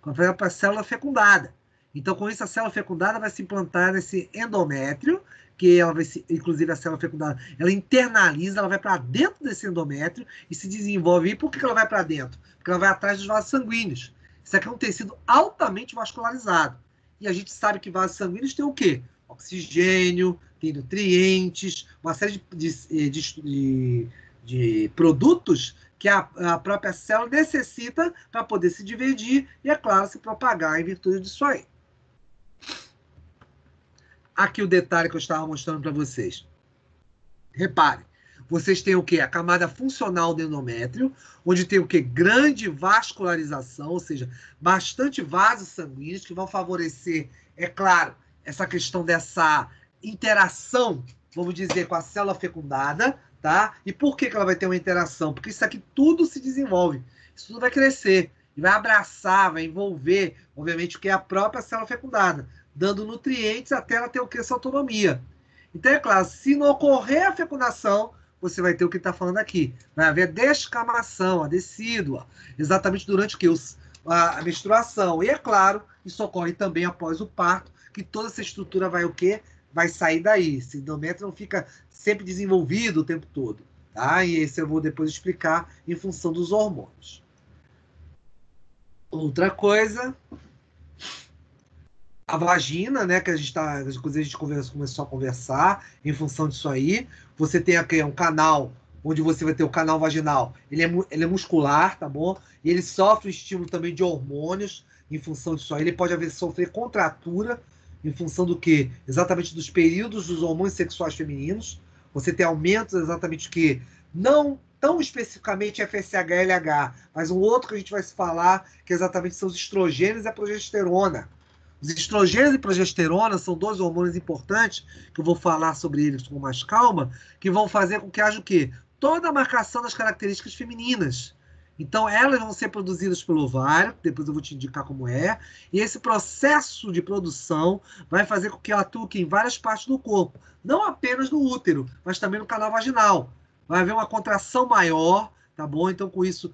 Speaker 1: a própria célula fecundada. Então, com isso, a célula fecundada vai se implantar nesse endométrio, que ela vai se, inclusive a célula fecundada, ela internaliza, ela vai para dentro desse endométrio e se desenvolve. E por que ela vai para dentro? Porque ela vai atrás dos vasos sanguíneos. Isso aqui é um tecido altamente vascularizado. E a gente sabe que vasos sanguíneos tem o quê? Oxigênio, tem nutrientes, uma série de produtos que a própria célula necessita para poder se dividir e, é claro, se propagar em virtude disso aí. Aqui o detalhe que eu estava mostrando para vocês. Repare, vocês têm o quê? A camada funcional do endométrio, onde tem o quê? Grande vascularização, ou seja, bastante vasos sanguíneos que vão favorecer, é claro, essa questão dessa interação, vamos dizer, com a célula fecundada, tá? E por que ela vai ter uma interação? Porque isso aqui tudo se desenvolve, isso tudo vai crescer, e vai abraçar, vai envolver, obviamente, o que é a própria célula fecundada, dando nutrientes até ela ter o que? Essa autonomia. Então, é claro, se não ocorrer a fecundação, você vai ter o que está falando aqui. Vai haver descamação, a decídua, exatamente durante o que? A menstruação. E, é claro, isso ocorre também após o parto, que toda essa estrutura vai o quê? Vai sair daí. Esse endométrio não fica sempre desenvolvido o tempo todo. Tá? E esse eu vou depois explicar em função dos hormônios. Outra coisa, a vagina, né, que a gente tá, inclusive a gente começou a conversar em função disso aí. Você tem aqui um canal, onde você vai ter o canal vaginal. Ele é muscular, tá bom? E ele sofre estímulo também de hormônios em função disso aí. Ele pode sofrer contratura em função do quê? Exatamente dos períodos dos hormônios sexuais femininos. Você tem aumentos exatamente que não tão especificamente FSH e LH, mas um outro que a gente vai se falar, que exatamente são os estrogênios e a progesterona. Os estrogênios e progesterona são dois hormônios importantes, que eu vou falar sobre eles com mais calma, que vão fazer com que haja o quê? Toda a marcação das características femininas. Então, elas vão ser produzidas pelo ovário, depois eu vou te indicar como é, e esse processo de produção vai fazer com que ela atue em várias partes do corpo, não apenas no útero, mas também no canal vaginal. Vai haver uma contração maior, tá bom? Então, com isso,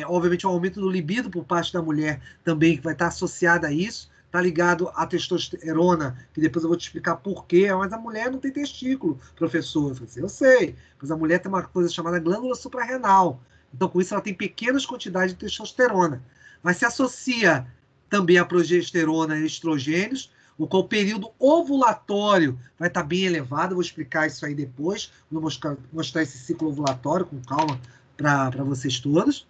Speaker 1: obviamente, um aumento do libido por parte da mulher também, que vai estar associado a isso, tá ligado à testosterona, que depois eu vou te explicar por quê, mas a mulher não tem testículo, professor. Eu falei assim, eu sei, mas a mulher tem uma coisa chamada glândula suprarrenal. Então, com isso, ela tem pequenas quantidades de testosterona. Mas se associa também a progesterona e estrogênios, o qual o período ovulatório vai estar bem elevado. Eu vou explicar isso aí depois, vou mostrar esse ciclo ovulatório com calma para vocês todos.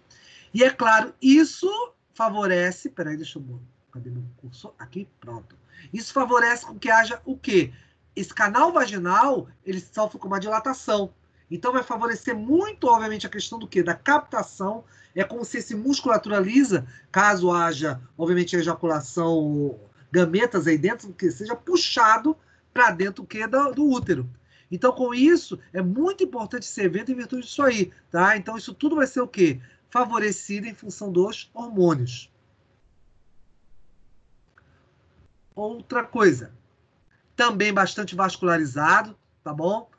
Speaker 1: E, é claro, isso favorece... Peraí, deixa eu... Cadê meu cursor? Aqui, pronto. Isso favorece com que haja o quê? Esse canal vaginal, ele sofre com uma dilatação. Então, vai favorecer muito, obviamente, a questão do quê? Da captação. É como se esse musculatura lisa, caso haja, obviamente, ejaculação, gametas aí dentro, que seja puxado para dentro do quê? Do útero. Então, com isso, é muito importante esse evento em virtude disso aí, tá? Então, isso tudo vai ser o quê? Favorecido em função dos hormônios. Outra coisa, também bastante vascularizado, tá bom?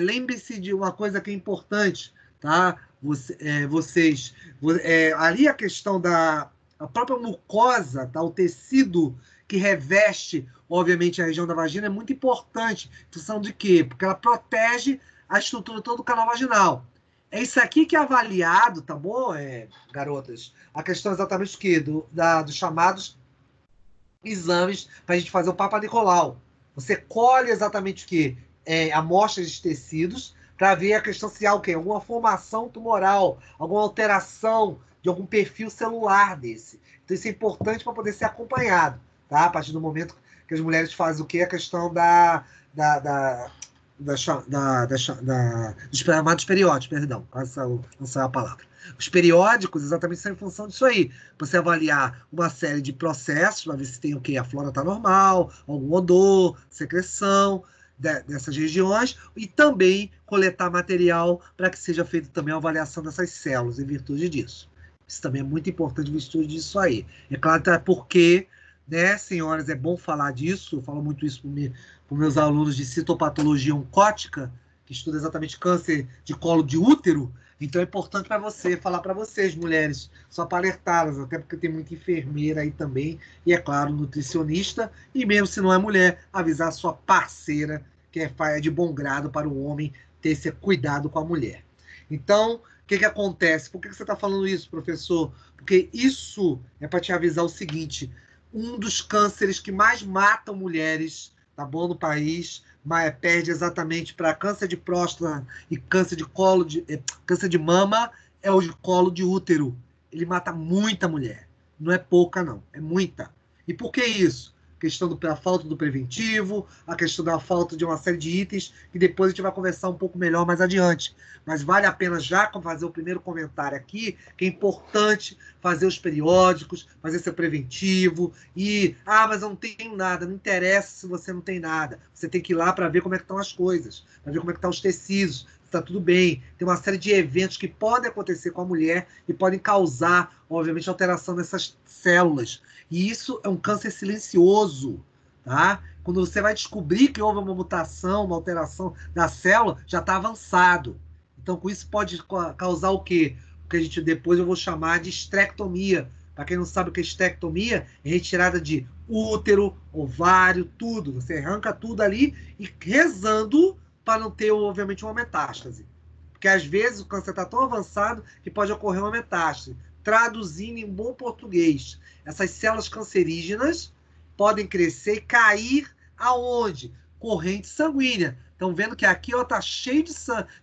Speaker 1: Lembre-se de uma coisa que é importante, tá? Vocês, ali a questão da a própria mucosa, tá? O tecido que reveste, obviamente, a região da vagina é muito importante. Em função de quê? Porque ela protege a estrutura toda do canal vaginal. É isso aqui que é avaliado, tá bom, garotas? A questão exatamente do quê? Dos chamados exames para a gente fazer o Papa Nicolau. Você colhe exatamente o que? Amostras de tecidos para ver a questão se há o quê? Alguma formação tumoral, alguma alteração de algum perfil celular desse. Então isso é importante para poder ser acompanhado, tá? A partir do momento que as mulheres fazem o quê? A questão dos chamados periódicos, perdão, não saiu a palavra. Os periódicos exatamente são em função disso aí. Você avaliar uma série de processos para ver se tem o quê? A flora está normal, algum odor, secreção dessas regiões e também coletar material para que seja feita também a avaliação dessas células em virtude disso. Isso também é muito importante em virtude disso aí. É claro que é porque, né, senhoras, é bom falar disso, eu falo muito isso para os meus alunos de citopatologia oncótica, que estuda exatamente câncer de colo de útero. Então é importante para você falar para vocês, mulheres, só para alertá-las, até porque tem muita enfermeira aí também, e é claro, nutricionista, e mesmo se não é mulher, avisar a sua parceira, que é de bom grado para o homem ter esse cuidado com a mulher. Então, o que acontece? Por que você está falando isso, professor? Porque isso é para te avisar o seguinte: um dos cânceres que mais matam mulheres, tá bom, no país, mas perde exatamente para câncer de próstata e câncer de mama, é o de colo de útero. Ele mata muita mulher. Não é pouca, não. É muita. E por que isso? A questão da falta do preventivo, a questão da falta de uma série de itens, que depois a gente vai conversar um pouco melhor mais adiante. Mas vale a pena já fazer o primeiro comentário aqui, que é importante fazer os periódicos, fazer seu preventivo, mas eu não tenho nada, não interessa se você não tem nada. Você tem que ir lá para ver como é que estão as coisas, para ver como é que estão os tecidos, se está tudo bem. Tem uma série de eventos que podem acontecer com a mulher e podem causar, obviamente, alteração nessas células. E isso é um câncer silencioso, tá? Quando você vai descobrir que houve uma mutação, uma alteração da célula, já está avançado. Então, com isso pode causar o quê? O que a gente depois eu vou chamar de esterectomia. Para quem não sabe o que é esterectomia, é retirada de útero, ovário, tudo. Você arranca tudo ali e rezando para não ter, obviamente, uma metástase. Porque às vezes o câncer está tão avançado que pode ocorrer uma metástase. Traduzindo em bom português, essas células cancerígenas podem crescer e cair aonde? Corrente sanguínea. Estão vendo que aqui está cheio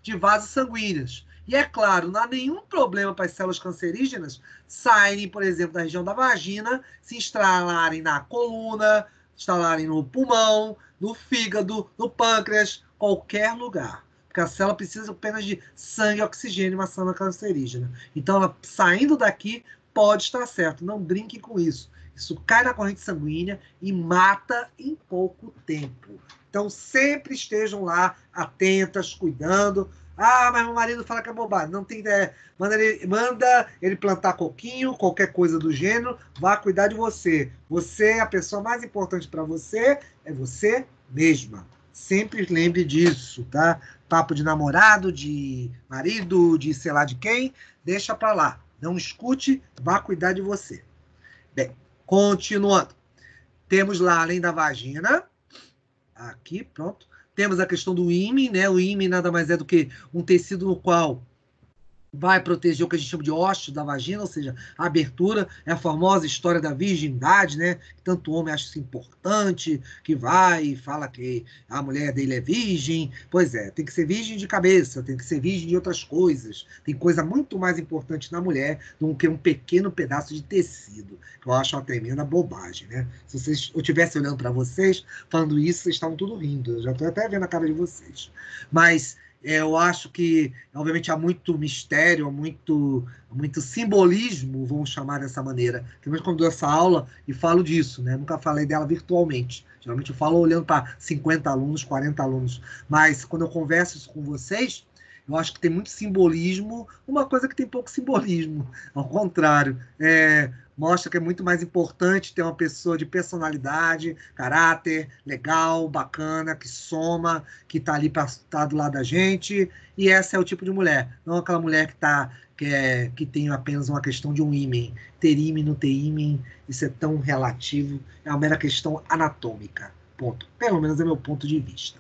Speaker 1: de vasos sanguíneos. E é claro, não há nenhum problema para as células cancerígenas saírem, por exemplo, da região da vagina, se instalarem na coluna, instalarem no pulmão, no fígado, no pâncreas, qualquer lugar. Porque a célula precisa apenas de sangue e oxigênio, uma célula cancerígena. Então, ela saindo daqui pode estar certo. Não brinque com isso. Isso cai na corrente sanguínea e mata em pouco tempo. Então, sempre estejam lá atentas, cuidando. Ah, mas meu marido fala que é bobagem. Não tem ideia. Manda ele plantar coquinho, qualquer coisa do gênero, vá cuidar de você. Você, a pessoa mais importante para você é você mesma. Sempre lembre disso, tá? Papo de namorado, de marido, de sei lá de quem, deixa para lá. Não escute, vá cuidar de você. Bem, continuando. Temos lá, além da vagina, aqui, pronto. Temos a questão do ímen, né? O ímen nada mais é do que um tecido no qual vai proteger o que a gente chama de ósseo da vagina, ou seja, a abertura, é a famosa história da virgindade, né? Tanto homem acha isso importante, que vai e fala que a mulher dele é virgem. Pois é, tem que ser virgem de cabeça, tem que ser virgem de outras coisas. Tem coisa muito mais importante na mulher do que um pequeno pedaço de tecido, que eu acho uma tremenda bobagem, né? Se eu estivesse olhando para vocês, falando isso, vocês estavam tudo rindo. Eu já estou até vendo a cara de vocês. Mas eu acho que, obviamente, há muito mistério, há muito simbolismo, vamos chamar dessa maneira. Também quando dou essa aula e falo disso, né? Nunca falei dela virtualmente. Geralmente eu falo olhando para 50 alunos, 40 alunos. Mas quando eu converso isso com vocês, eu acho que tem muito simbolismo, uma coisa que tem pouco simbolismo. Ao contrário, mostra que é muito mais importante ter uma pessoa de personalidade, caráter, legal, bacana, que soma, que está ali para estar do lado da gente. E essa é o tipo de mulher, não aquela mulher que tem apenas uma questão de um ímen. Ter ímen, não ter ímen, isso é tão relativo, é uma mera questão anatômica. Ponto. Pelo menos é meu ponto de vista.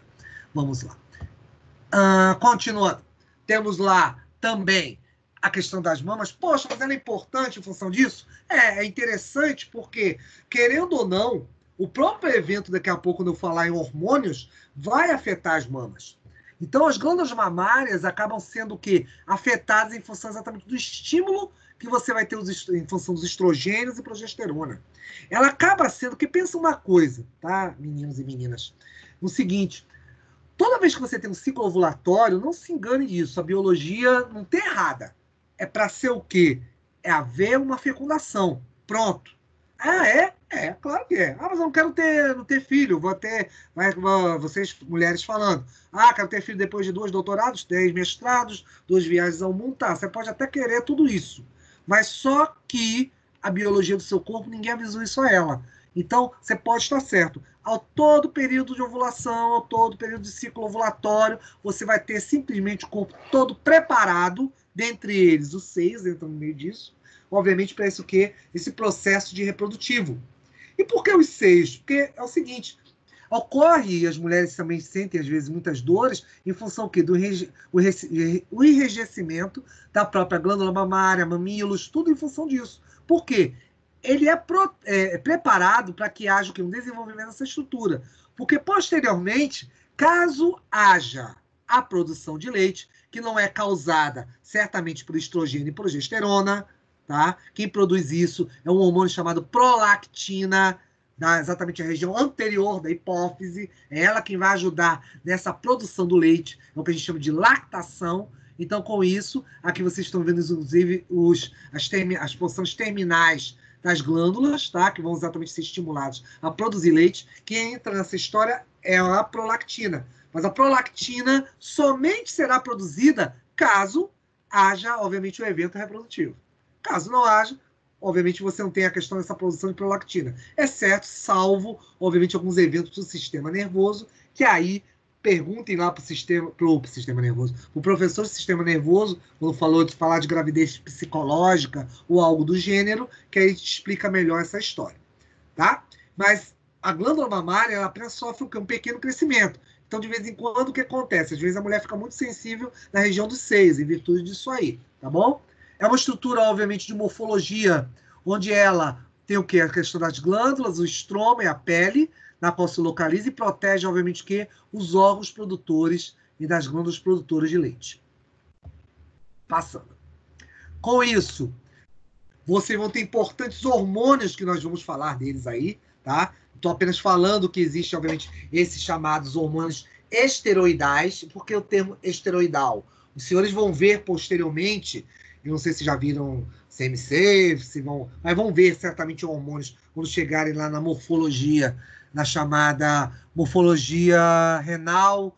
Speaker 1: Vamos lá. Continuando. Temos lá também a questão das mamas. Poxa, mas ela é importante em função disso? É interessante porque, querendo ou não, o próprio evento, daqui a pouco, quando eu falar em hormônios, vai afetar as mamas. Então, as glândulas mamárias acabam sendo o quê? Afetadas em função exatamente do estímulo que você vai ter em função dos estrogênios e progesterona. Ela acaba sendo, que pensa uma coisa, tá, meninos e meninas? No seguinte, toda vez que você tem um ciclo ovulatório, não se engane disso, a biologia não tem errada. É para ser o quê? É haver uma fecundação. Pronto. Ah, é? É, claro que é. Ah, mas eu não quero não ter filho. Vocês, mulheres, falando. Ah, quero ter filho depois de 2 doutorados, 10 mestrados, 2 viagens ao mundo. Tá, você pode até querer tudo isso. Mas só que a biologia do seu corpo, ninguém avisou isso a ela. Então, você pode estar certo. Ao todo período de ovulação, ao todo período de ciclo ovulatório, você vai ter simplesmente o corpo todo preparado, dentre eles os seios, entra no meio disso, obviamente para isso que esse processo de reprodutivo. E por que os seios? Porque é o seguinte, ocorre, e as mulheres também sentem às vezes muitas dores, em função do enrijecimento da própria glândula mamária, mamilos, tudo em função disso. Por quê? Ele é preparado para que haja um desenvolvimento dessa estrutura. Porque, posteriormente, caso haja a produção de leite, que não é causada certamente por estrogênio e progesterona, tá? Quem produz isso é um hormônio chamado prolactina, exatamente a região anterior da hipófise, é ela quem vai ajudar nessa produção do leite, é o que a gente chama de lactação. Então, com isso, aqui vocês estão vendo, inclusive, as porções terminais das glândulas, tá? Que vão exatamente ser estimulados a produzir leite. Quem entra nessa história é a prolactina. Mas a prolactina somente será produzida caso haja, obviamente, o evento reprodutivo. Caso não haja, obviamente, você não tem a questão dessa produção de prolactina. Exceto, salvo, obviamente, alguns eventos do sistema nervoso, que aí perguntem lá para o sistema nervoso, o professor do sistema nervoso, quando falar de gravidez psicológica ou algo do gênero, que aí te explica melhor essa história, tá? Mas a glândula mamária, ela apenas sofre um pequeno crescimento. Então, de vez em quando, o que acontece? Às vezes a mulher fica muito sensível na região dos seios, em virtude disso aí, tá bom? É uma estrutura, obviamente, de morfologia, onde ela tem o quê? A questão das glândulas, o estroma e a pele, na qual se localiza e protege, obviamente, o quê? Os órgãos produtores e das glândulas produtoras de leite. Passando. Com isso, vocês vão ter importantes hormônios que nós vamos falar deles aí, tá? Estou apenas falando que existe, obviamente, esses chamados hormônios esteroidais. Por que o termo esteroidal? Os senhores vão ver posteriormente, eu não sei se já viram CMC, mas vão ver certamente hormônios quando chegarem lá na morfologia, na chamada morfologia renal,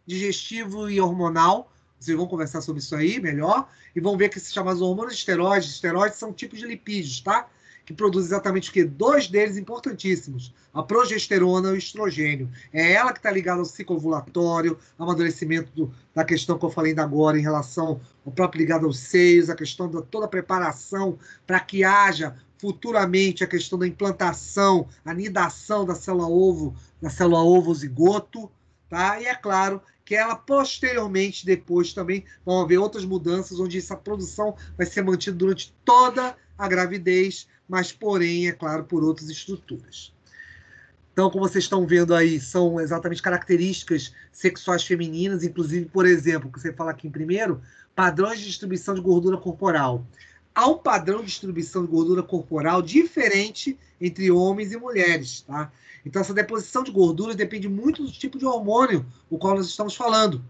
Speaker 1: digestivo e hormonal. Vocês vão conversar sobre isso aí melhor e vão ver que se chama hormônios de esteroides. Esteroides são tipos de lipídios, tá? Que produzem exatamente o quê? Dois deles importantíssimos, a progesterona e o estrogênio. É ela que está ligada ao ciclo ovulatório, ao amadurecimento da questão que eu falei ainda agora em relação ao próprio ligado aos seios, a questão da toda a preparação para que haja futuramente a questão da implantação, a nidação da célula ovo zigoto, tá? E é claro que ela posteriormente, depois também, vão haver outras mudanças, onde essa produção vai ser mantida durante toda a gravidez, mas porém, é claro, por outras estruturas. Então, como vocês estão vendo aí, são exatamente características sexuais femininas, inclusive, por exemplo, que você fala aqui em primeiro, padrões de distribuição de gordura corporal. Há um padrão de distribuição de gordura corporal diferente entre homens e mulheres, tá? Então, essa deposição de gordura depende muito do tipo de hormônio o qual nós estamos falando.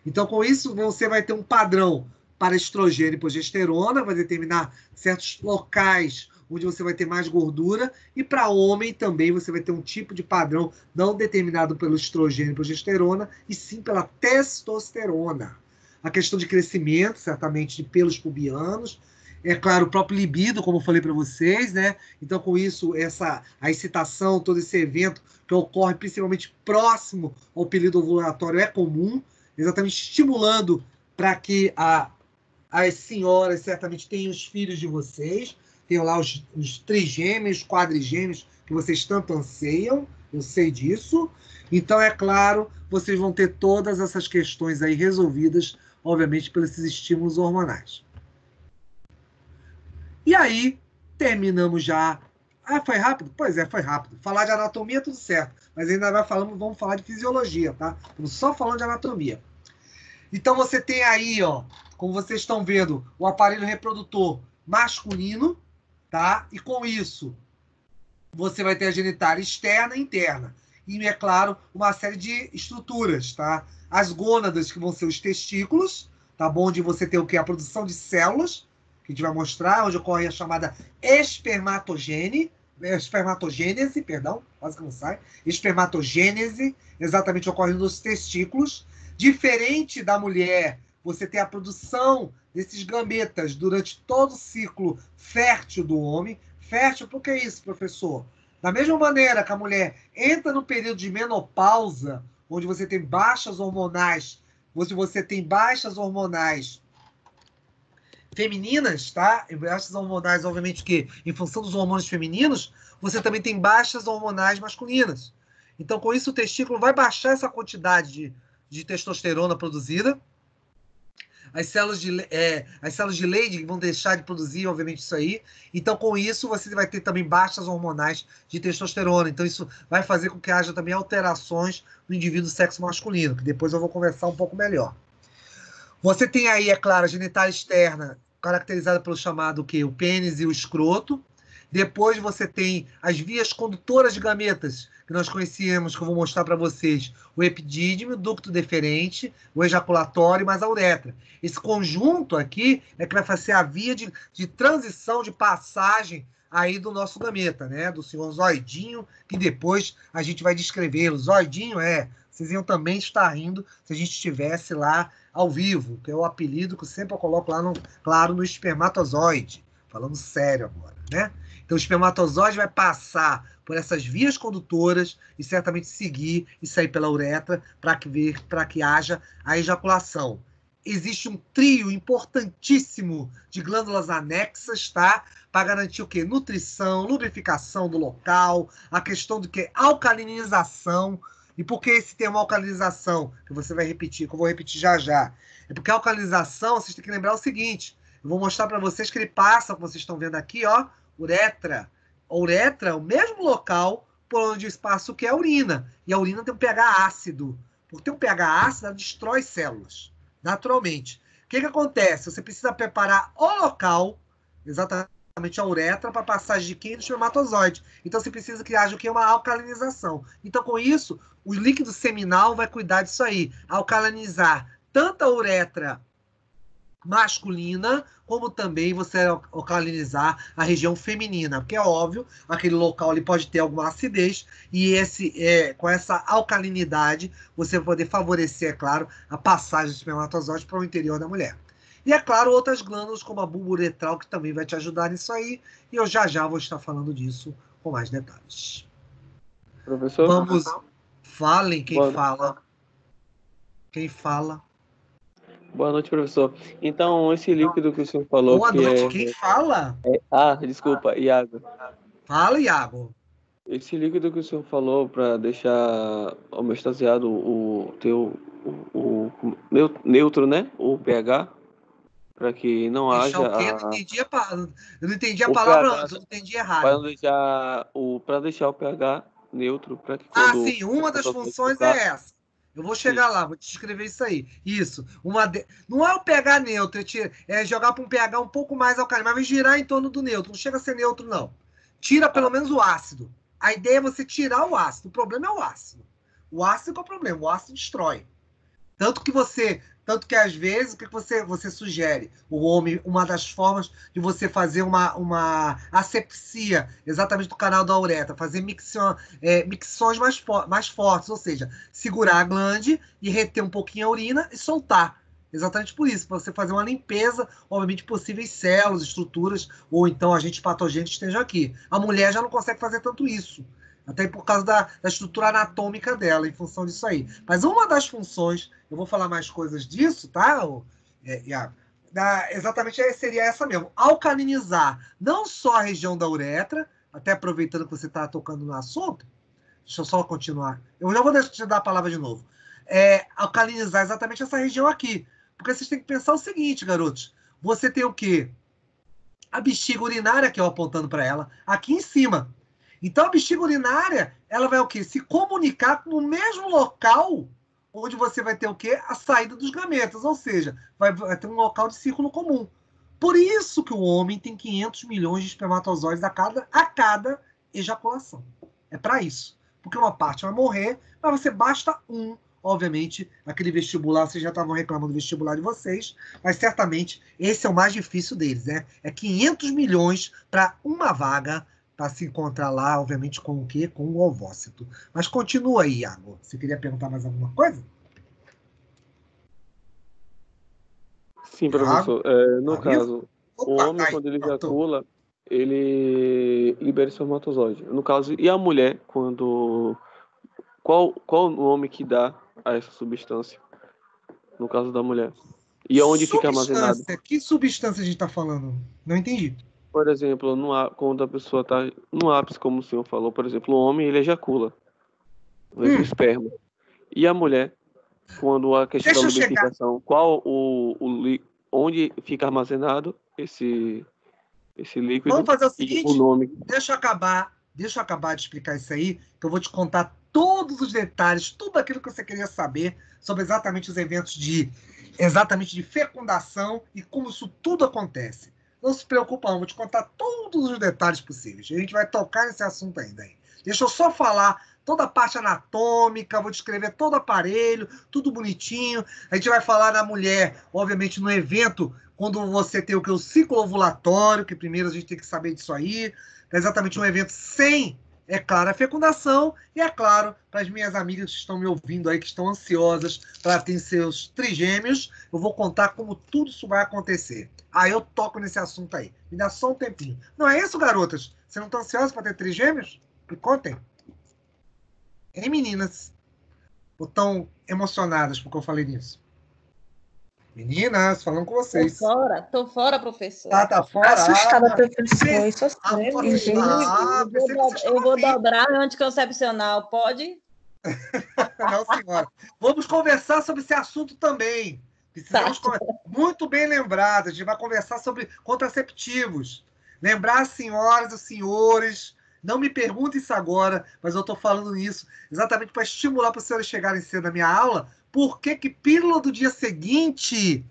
Speaker 1: Então, com isso, você vai ter um padrão para estrogênio e progesterona, vai determinar certos locais onde você vai ter mais gordura, e para homem também você vai ter um tipo de padrão não determinado pelo estrogênio e progesterona, e sim pela testosterona. A questão de crescimento, certamente, de pelos pubianos, é claro, o próprio libido, como eu falei para vocês, né? Então, com isso, a excitação, todo esse evento que ocorre principalmente próximo ao período ovulatório é comum, exatamente estimulando para que as senhoras certamente tenham os filhos de vocês, tenham lá os trigêmeos, quadrigêmeos que vocês tanto anseiam, eu sei disso. Então, é claro, vocês vão ter todas essas questões aí resolvidas, obviamente, pelos esses estímulos hormonais. E aí, terminamos já. Ah, foi rápido? Pois é, foi rápido. Falar de anatomia, tudo certo. Mas ainda vamos falar de fisiologia, tá? Estamos só falando de anatomia. Então, você tem aí, ó, como vocês estão vendo, o aparelho reprodutor masculino, tá? E com isso, você vai ter a genitália externa e interna. E, é claro, uma série de estruturas, tá? As gônadas, que vão ser os testículos, tá bom? Onde você tem o quê? A produção de células, que a gente vai mostrar, onde ocorre a chamada espermatogênese, quase que não sai, espermatogênese, exatamente ocorre nos testículos. Diferente da mulher, você tem a produção desses gametas durante todo o ciclo fértil do homem. Fértil, por que isso, professor? Da mesma maneira que a mulher entra no período de menopausa, onde você tem baixas hormonais, femininas, tá? Baixas hormonais, obviamente, que em função dos hormônios femininos, você também tem baixas hormonais masculinas. Então, com isso, o testículo vai baixar essa quantidade de testosterona produzida. As células de Leydig vão deixar de produzir, obviamente, isso aí. Então, com isso, você vai ter também baixas hormonais de testosterona. Então, isso vai fazer com que haja também alterações no indivíduo sexo masculino, que depois eu vou conversar um pouco melhor. Você tem aí, é claro, a genitália externa, caracterizada pelo chamado o quê? O pênis e o escroto. Depois você tem as vias condutoras de gametas, que nós conhecemos, que eu vou mostrar para vocês. O epidídimo, o ducto deferente, o ejaculatório, mais a uretra. Esse conjunto aqui é que vai fazer a via de transição, de passagem aí do nosso gameta, né? Do senhor Zoidinho, que depois a gente vai descrevê-lo. Zoidinho vocês iam também estar rindo se a gente estivesse lá ao vivo, que é o apelido que eu sempre coloco lá, claro, no espermatozoide. Falando sério agora, né? Então o espermatozoide vai passar por essas vias condutoras e certamente seguir e sair pela uretra para que haja a ejaculação. Existe um trio importantíssimo de glândulas anexas, tá? Para garantir o quê? Nutrição, lubrificação do local, a questão do que? Alcalinização. E por que esse termo alcalinização? Que você vai repetir, que eu vou repetir já já. É porque a alcalinização, vocês têm que lembrar o seguinte, eu vou mostrar para vocês que ele passa, como vocês estão vendo aqui, ó, uretra. A uretra é o mesmo local por onde o espaço que é a urina. E a urina tem um pH ácido. Por ter um pH ácido, ela destrói células, naturalmente. O que acontece? Você precisa preparar o local, exatamente a uretra, para a passagem de quem? Do espermatozoide. Então você precisa que haja o quê? Uma alcalinização. Então, com isso, o líquido seminal vai cuidar disso aí. Alcalinizar tanto a uretra masculina, como também você alcalinizar a região feminina, porque é óbvio, aquele local ali pode ter alguma acidez, e com essa alcalinidade você vai poder favorecer, é claro, a passagem do espermatozoide para o interior da mulher. E, é claro, outras glândulas, como a bulbo uretral, que também vai te ajudar nisso aí, e eu já vou estar falando disso com mais detalhes.
Speaker 2: Professor?
Speaker 1: Vamos, falem quem
Speaker 2: Boa
Speaker 1: fala. Quem fala.
Speaker 2: Boa noite, professor. Então, esse líquido que o senhor falou
Speaker 1: Boa
Speaker 2: que
Speaker 1: noite, quem fala?
Speaker 2: Desculpa, Iago.
Speaker 1: Fala, Iago.
Speaker 2: Esse líquido que o senhor falou para deixar homeostaseado o neutro, né? O pH, para que não
Speaker 1: Deixar
Speaker 2: haja
Speaker 1: o quê? Eu não entendi a
Speaker 2: o
Speaker 1: palavra
Speaker 2: pH,
Speaker 1: antes, eu não entendi
Speaker 2: para
Speaker 1: errado.
Speaker 2: deixar o pH neutro, para que
Speaker 1: Ah,
Speaker 2: quando
Speaker 1: sim, uma
Speaker 2: a
Speaker 1: das
Speaker 2: pessoa for
Speaker 1: funções é
Speaker 2: tocar,
Speaker 1: essa. Eu vou
Speaker 2: sim.
Speaker 1: chegar lá, vou te escrever isso aí. Isso. Não é o pH neutro, é jogar para um pH um pouco mais alcalino, mas vai girar em torno do neutro. Não chega a ser neutro, não. Tira pelo menos o ácido. A ideia é você tirar o ácido. O problema é o ácido. O ácido é o problema, o ácido destrói. Tanto que às vezes, o que você sugere? O homem, uma das formas de você fazer uma asepsia exatamente do canal da uretra, fazer micções mais fortes, ou seja, segurar a glande e reter um pouquinho a urina e soltar. Exatamente por isso, para você fazer uma limpeza, obviamente, de possíveis células, estruturas, ou então agentes patogênicos que estejam aqui. A mulher já não consegue fazer tanto isso. Até por causa da estrutura anatômica dela, em função disso aí. Mas uma das funções, eu vou falar mais coisas disso, tá, Iago? Exatamente seria essa mesmo. Alcalinizar não só a região da uretra, até aproveitando que você está tocando no assunto, deixa eu só continuar. Eu já vou te dar a palavra de novo. Alcalinizar exatamente essa região aqui. Porque vocês têm que pensar o seguinte, garotos. Você tem o quê? A bexiga urinária, que eu apontando para ela, aqui em cima. Então, a bexiga urinária, ela vai o quê? Se comunicar no mesmo local onde você vai ter o quê? A saída dos gametas, ou seja, vai ter um local de círculo comum. Por isso que o homem tem 500 milhões de espermatozoides a cada ejaculação. É para isso. Porque uma parte vai morrer, mas você basta um. Obviamente, aquele vestibular, vocês já estavam reclamando do vestibular de vocês, mas certamente esse é o mais difícil deles, né? É 500 milhões para uma vaga para se encontrar lá, obviamente, com o quê? Com o ovócito. Mas continua aí, Iago. Você queria perguntar mais alguma coisa?
Speaker 2: Sim, professor. No caso, o
Speaker 1: Opa,
Speaker 2: homem,
Speaker 1: tá aí.
Speaker 2: quando ele
Speaker 1: Pronto.
Speaker 2: ejacula, ele libera espermatozoide. No caso, e a mulher, quando... Qual o nome que dá a essa substância? No caso da mulher. E onde fica armazenado?
Speaker 1: Substância. Que substância a gente está falando? Não entendi.
Speaker 2: Por exemplo, quando a pessoa está no ápice, como o senhor falou, por exemplo, o homem, ele ejacula. O esperma. E a mulher, quando a questão da lubrificação, onde fica armazenado esse líquido?
Speaker 1: Vamos fazer o
Speaker 2: E
Speaker 1: seguinte,
Speaker 2: o nome.
Speaker 1: deixa eu acabar de explicar isso aí, que eu vou te contar todos os detalhes, tudo aquilo que você queria saber sobre exatamente os eventos exatamente de fecundação e como isso tudo acontece. Não se preocupa, não, vou te contar todos os detalhes possíveis. A gente vai tocar nesse assunto ainda. Deixa eu só falar toda a parte anatômica, vou descrever todo o aparelho, tudo bonitinho. A gente vai falar na mulher, obviamente, no evento, quando você tem o ciclo ovulatório, que primeiro a gente tem que saber disso aí, exatamente um evento sem, é claro, a fecundação, e é claro, para as minhas amigas que estão me ouvindo aí, que estão ansiosas para ter seus trigêmeos, eu vou contar como tudo isso vai acontecer. Aí eu toco nesse assunto aí. Me dá só um tempinho. Não é isso, garotas? Vocês não estão ansiosas para ter trigêmeos? Me contem. Hein, meninas? Ou estão emocionadas porque eu falei nisso? Meninas, falando com vocês.
Speaker 3: Tô fora, professor.
Speaker 1: Tá fora.
Speaker 4: Assustada, professor. Isso
Speaker 3: eu vou dobrar anticoncepcional, pode?
Speaker 1: Não, senhora. Vamos conversar sobre esse assunto também. Precisamos muito bem lembrado. A gente vai conversar sobre contraceptivos. Lembrar as senhoras e os senhores. Não me perguntem isso agora, mas eu estou falando isso exatamente para estimular para os senhores chegarem cedo na minha aula. Por que pílula do dia seguinte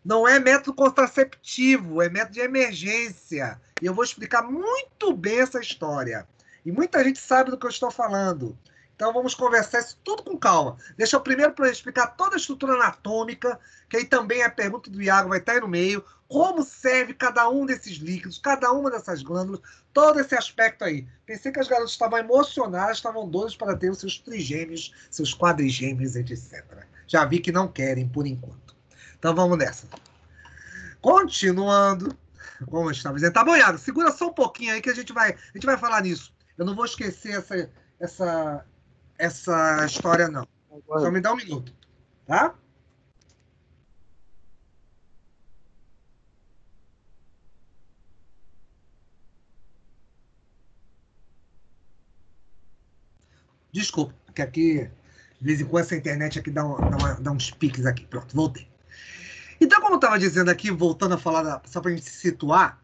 Speaker 1: não é método contraceptivo, é método de emergência? E eu vou explicar muito bem essa história. E muita gente sabe do que eu estou falando. Então vamos conversar isso tudo com calma. Deixa eu primeiro para explicar toda a estrutura anatômica, que aí também a pergunta do Iago vai estar aí no meio, como serve cada um desses líquidos, cada uma dessas glândulas, todo esse aspecto aí. Pensei que as garotas estavam emocionadas, estavam doidas para ter os seus trigêmeos, seus quadrigêmeos, etc. Já vi que não querem, por enquanto. Então vamos nessa. Continuando, como eu estava dizendo. Tá bom, Iago, segura só um pouquinho aí que a gente vai falar nisso. Eu não vou esquecer essa história, não. Só me dá um minuto, tá? Desculpa, porque aqui, de vez em quando, essa internet aqui dá uns piques aqui. Pronto, voltei. Então, como eu estava dizendo aqui, voltando a falar, só para a gente se situar,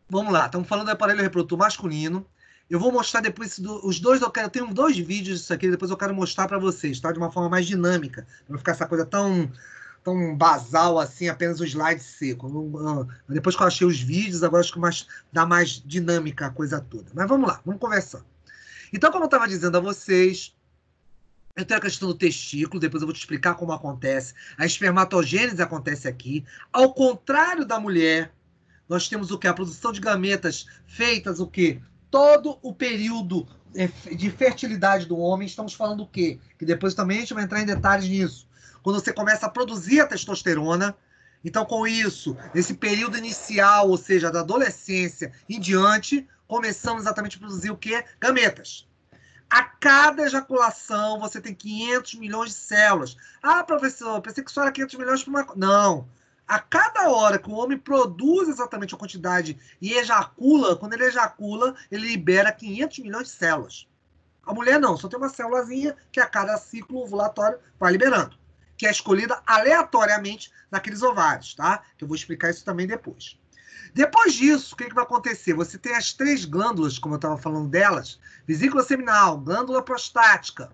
Speaker 1: vamos lá, estamos falando do aparelho reprodutor masculino. Eu vou mostrar depois os dois, eu tenho 2 vídeos disso aqui, depois eu quero mostrar para vocês, tá? De uma forma mais dinâmica, para não ficar essa coisa tão basal assim, apenas o slide seco. Depois que eu achei os vídeos, agora acho que dá mais dinâmica a coisa toda. Mas vamos lá, vamos conversar. Então, como eu estava dizendo a vocês, eu tenho a questão do testículo, depois eu vou te explicar como acontece. A espermatogênese acontece aqui. Ao contrário da mulher, nós temos o quê? A produção de gametas feitas o quê? Todo o período de fertilidade do homem. Estamos falando o quê? Que depois também a gente vai entrar em detalhes nisso. Quando você começa a produzir a testosterona. Então, com isso, nesse período inicial, ou seja, da adolescência em diante, começamos exatamente a produzir o quê? Gametas. A cada ejaculação, você tem 500 milhões de células. Ah, professor, pensei que só era 500 milhões para uma... Não. A cada hora que o homem produz exatamente a quantidade e ejacula, quando ele ejacula, ele libera 500 milhões de células. A mulher não, só tem uma célulazinha que a cada ciclo ovulatório vai liberando, que é escolhida aleatoriamente naqueles ovários, tá? Que eu vou explicar isso também depois. Depois disso, o que vai acontecer? Você tem as 3 glândulas, como eu estava falando delas, vesícula seminal, glândula prostática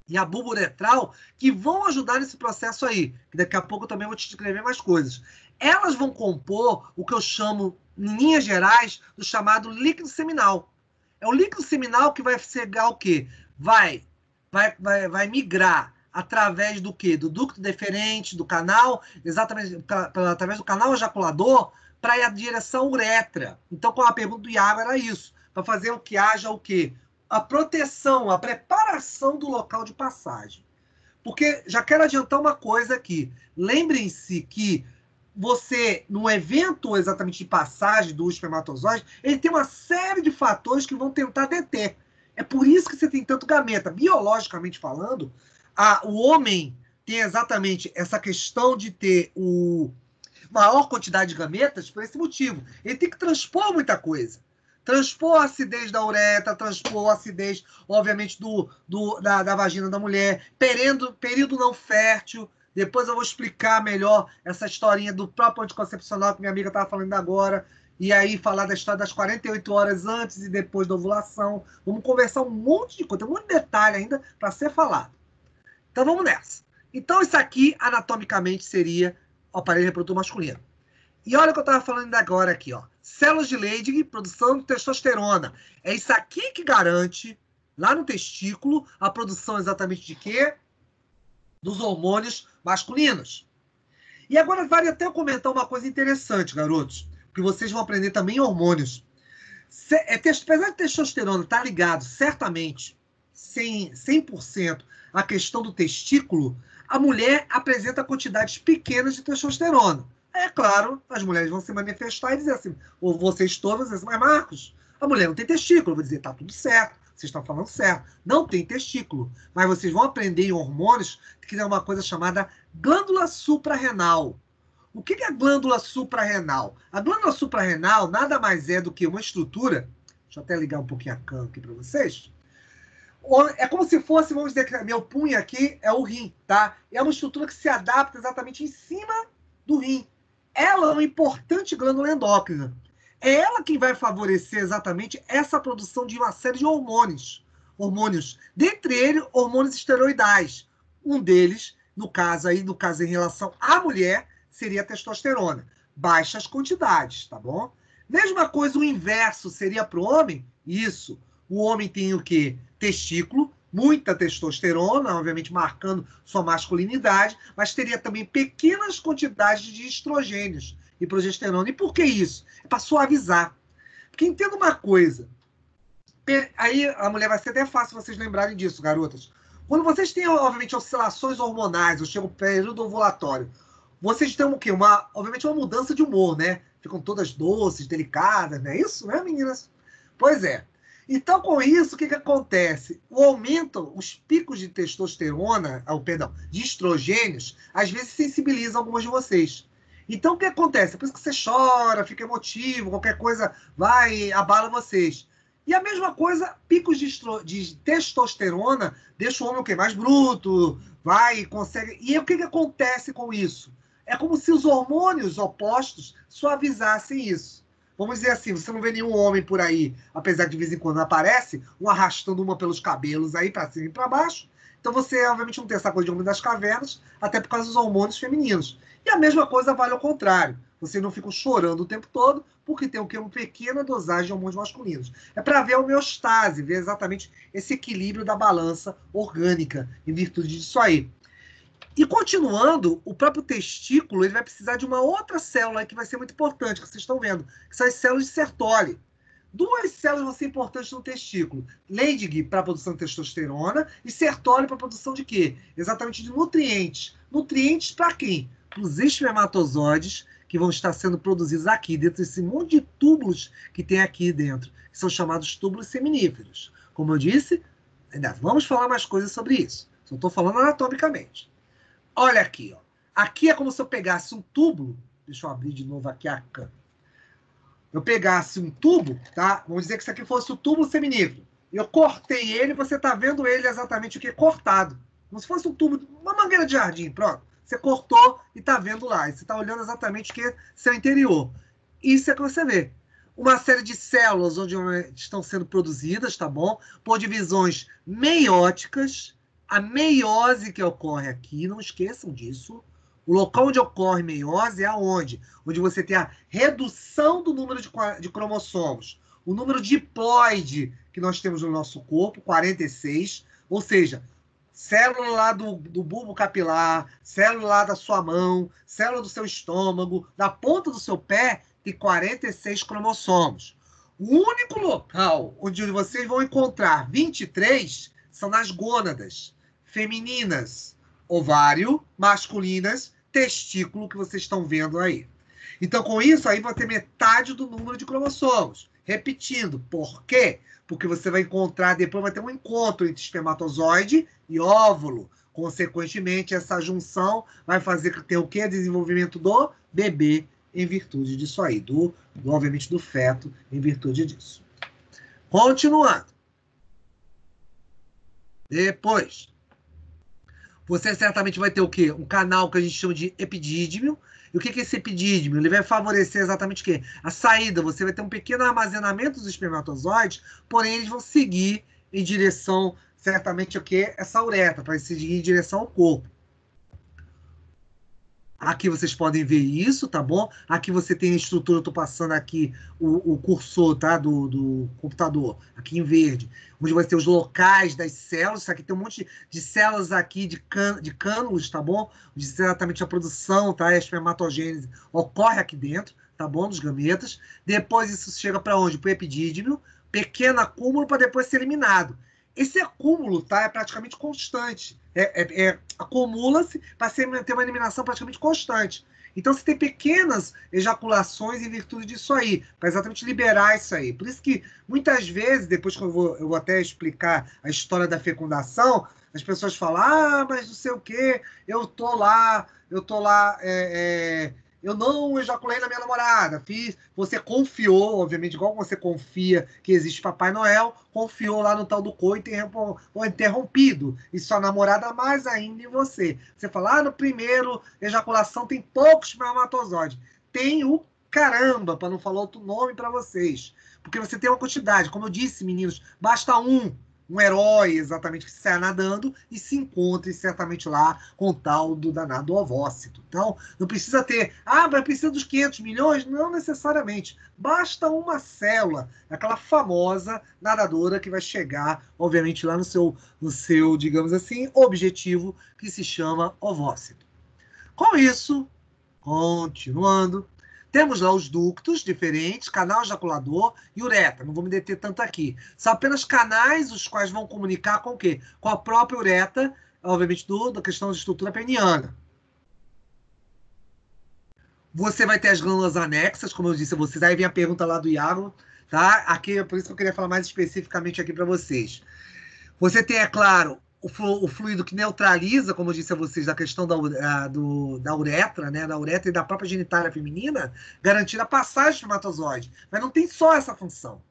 Speaker 1: e a bulbo uretral, que vão ajudar nesse processo aí, que daqui a pouco eu também vou te descrever mais coisas. Elas vão compor o que eu chamo, em linhas gerais, do chamado líquido seminal. É o líquido seminal que vai cegar o quê? Vai migrar através do quê? Do ducto deferente, do canal, exatamente através do canal ejaculador, para ir à direção uretra. Então, com a pergunta do Iago era isso, para fazer o que haja o quê? A proteção, a preparação do local de passagem. Porque já quero adiantar uma coisa aqui. Lembrem-se que você, no evento exatamente de passagem do espermatozoide, ele tem uma série de fatores que vão tentar deter. É por isso que você tem tanto gameta. Biologicamente falando, o homem tem exatamente essa questão de ter maior quantidade de gametas por esse motivo. Ele tem que transpor muita coisa. Transpor a acidez da uretra, transpor a acidez, obviamente, da vagina da mulher, período não fértil. Depois eu vou explicar melhor essa historinha do próprio anticoncepcional que minha amiga estava falando agora. E aí falar da história das 48 horas antes e depois da ovulação. Vamos conversar um monte de coisa, tem um monte de detalhe ainda para ser falado. Então vamos nessa. Então isso aqui, anatomicamente, seria o aparelho reprodutor masculino. E olha o que eu estava falando ainda agora aqui, ó. Células de Leydig, produção de testosterona. É isso aqui que garante, lá no testículo, a produção exatamente de quê? Dos hormônios masculinos. E agora vale até eu comentar uma coisa interessante, garotos, que vocês vão aprender também hormônios. Apesar de testosterona estar ligado, certamente, 100% à questão do testículo, a mulher apresenta quantidades pequenas de testosterona. É claro, as mulheres vão se manifestar e dizer assim, ou vocês todas, assim, mas Marcos, a mulher não tem testículo. Eu vou dizer, tá tudo certo, vocês estão falando certo. Não tem testículo. Mas vocês vão aprender em hormônios que é uma coisa chamada glândula suprarrenal. O que é a glândula suprarrenal? A glândula suprarrenal nada mais é do que uma estrutura. Deixa eu até ligar um pouquinho a câmera aqui para vocês. É como se fosse, vamos dizer que meu punho aqui é o rim, tá? É uma estrutura que se adapta exatamente em cima do rim. Ela é uma importante glândula endócrina. É ela quem vai favorecer exatamente essa produção de uma série de hormônios. Dentre eles, hormônios esteroidais. Um deles, no caso em relação à mulher, seria a testosterona. Baixas quantidades, tá bom? Mesma coisa, o inverso seria para o homem? Isso. O homem tem o quê? Testículo, muita testosterona, obviamente marcando sua masculinidade, mas teria também pequenas quantidades de estrogênios e progesterona. E por que isso? É para suavizar. Porque entenda uma coisa. Aí a mulher vai ser até fácil vocês lembrarem disso, garotas. Quando vocês têm, obviamente, oscilações hormonais, ou chega o período ovulatório, vocês têm o quê? Obviamente, uma mudança de humor, né? Ficam todas doces, delicadas, não é isso, né, meninas? Pois é. Então, com isso, o que acontece? O aumento, os picos de testosterona, de estrogênios, às vezes sensibilizam algumas de vocês. Então, o que acontece? É por isso que você chora, fica emotivo, qualquer coisa abala vocês. E a mesma coisa, picos de testosterona deixa o homem o quê? Mais bruto, consegue... E o que acontece com isso? É como se os hormônios opostos suavizassem isso. Vamos dizer assim, você não vê nenhum homem por aí, apesar de vez em quando aparece, um arrastando uma pelos cabelos aí para cima e para baixo. Então você, obviamente, não tem essa coisa de homem das cavernas, até por causa dos hormônios femininos. E a mesma coisa vale ao contrário. Você não fica chorando o tempo todo, porque tem o quê? Uma pequena dosagem de hormônios masculinos. É para ver a homeostase, ver exatamente esse equilíbrio da balança orgânica, em virtude disso aí. E continuando, o próprio testículo ele vai precisar de uma outra célula que vai ser muito importante, que vocês estão vendo, que são as células de Sertoli. Duas células vão ser importantes no testículo. Leydig para a produção de testosterona e Sertoli para a produção de quê? Exatamente de nutrientes. Nutrientes para quem? Para os espermatozoides que vão estar sendo produzidos aqui, dentro desse monte de túbulos que tem aqui dentro, que são chamados túbulos seminíferos. Como eu disse, ainda vamos falar mais coisas sobre isso. Só estou falando anatomicamente. Olha aqui, ó. Aqui é como se eu pegasse um tubo. Deixa eu abrir de novo aqui a câmera. Eu pegasse um tubo, tá? Vamos dizer que isso aqui fosse o tubo seminífero. Eu cortei ele, você tá vendo ele exatamente o que é cortado. Como se fosse um tubo, uma mangueira de jardim, pronto. Você cortou e tá vendo lá. E você tá olhando exatamente o que é seu interior. Isso é o que você vê. Uma série de células onde estão sendo produzidas, tá bom? Por divisões meióticas. A meiose que ocorre aqui, não esqueçam disso. O local onde ocorre meiose é aonde? Onde você tem a redução do número de cromossomos. O número diploide que nós temos no nosso corpo, 46. Ou seja, célula lá do bulbo capilar, célula lá da sua mão, célula do seu estômago, da ponta do seu pé, tem 46 cromossomos. O único local onde vocês vão encontrar 23 são nas gônadas femininas, ovário, masculinas, testículo, que vocês estão vendo aí. Então, com isso, aí vai ter metade do número de cromossomos. Repetindo, por quê? Porque você vai encontrar, depois vai ter um encontro entre espermatozoide e óvulo. Consequentemente, essa junção vai fazer ter o quê? Desenvolvimento do bebê em virtude disso aí, obviamente do feto em virtude disso. Continuando. Depois, você certamente vai ter o quê? Um canal que a gente chama de epidídimo. E o que é esse epidídimo? Ele vai favorecer exatamente o quê? A saída. Você vai ter um pequeno armazenamento dos espermatozoides, porém eles vão seguir em direção, certamente, o quê? Essa uretra, para seguir em direção ao corpo. Aqui vocês podem ver isso, tá bom? Aqui você tem a estrutura, eu estou passando aqui o cursor, tá? Do computador, aqui em verde, onde vai ter os locais das células. Isso aqui tem um monte de células aqui, de cânulos, tá bom? Onde exatamente a produção, tá? A espermatogênese ocorre aqui dentro, tá bom? Dos gametas. Depois isso chega para onde? Para o epidídimo, pequeno acúmulo para depois ser eliminado. Esse acúmulo, tá, é praticamente constante. Acumula-se para ter uma eliminação praticamente constante. Então, você tem pequenas ejaculações em virtude disso aí, para exatamente liberar isso aí. Por isso que, muitas vezes, depois que eu vou até explicar a história da fecundação, as pessoas falam, mas não sei o quê, eu tô lá, eu não ejaculei na minha namorada, você confiou, obviamente, igual você confia que existe Papai Noel, confiou lá no tal do coito interrompido, e sua namorada mais ainda em você. Você fala, no primeiro ejaculação tem poucos espermatozoides. Tem o caramba, para não falar outro nome para vocês. Porque você tem uma quantidade, como eu disse, meninos, basta um herói exatamente que saia nadando e se encontre certamente lá com o tal do danado ovócito. Então, não precisa ter, mas precisa dos 500 milhões? Não necessariamente. Basta uma célula, aquela famosa nadadora que vai chegar, obviamente, lá no seu, digamos assim, objetivo, que se chama ovócito. Com isso, continuando, temos lá os ductos diferentes, canal ejaculador e uretra. Não vou me deter tanto aqui. São apenas canais os quais vão comunicar com o quê? Com a própria uretra, obviamente, da questão de estrutura peniana. Você vai ter as glândulas anexas, como eu disse a vocês. Aí vem a pergunta lá do Iago, tá? Aqui, por isso que eu queria falar mais especificamente aqui para vocês. Você tem, é claro, o fluido que neutraliza, como eu disse a vocês, a questão da uretra, né, da uretra e da própria genitália feminina, garantindo a passagem do espermatozoide. Mas não tem só essa função.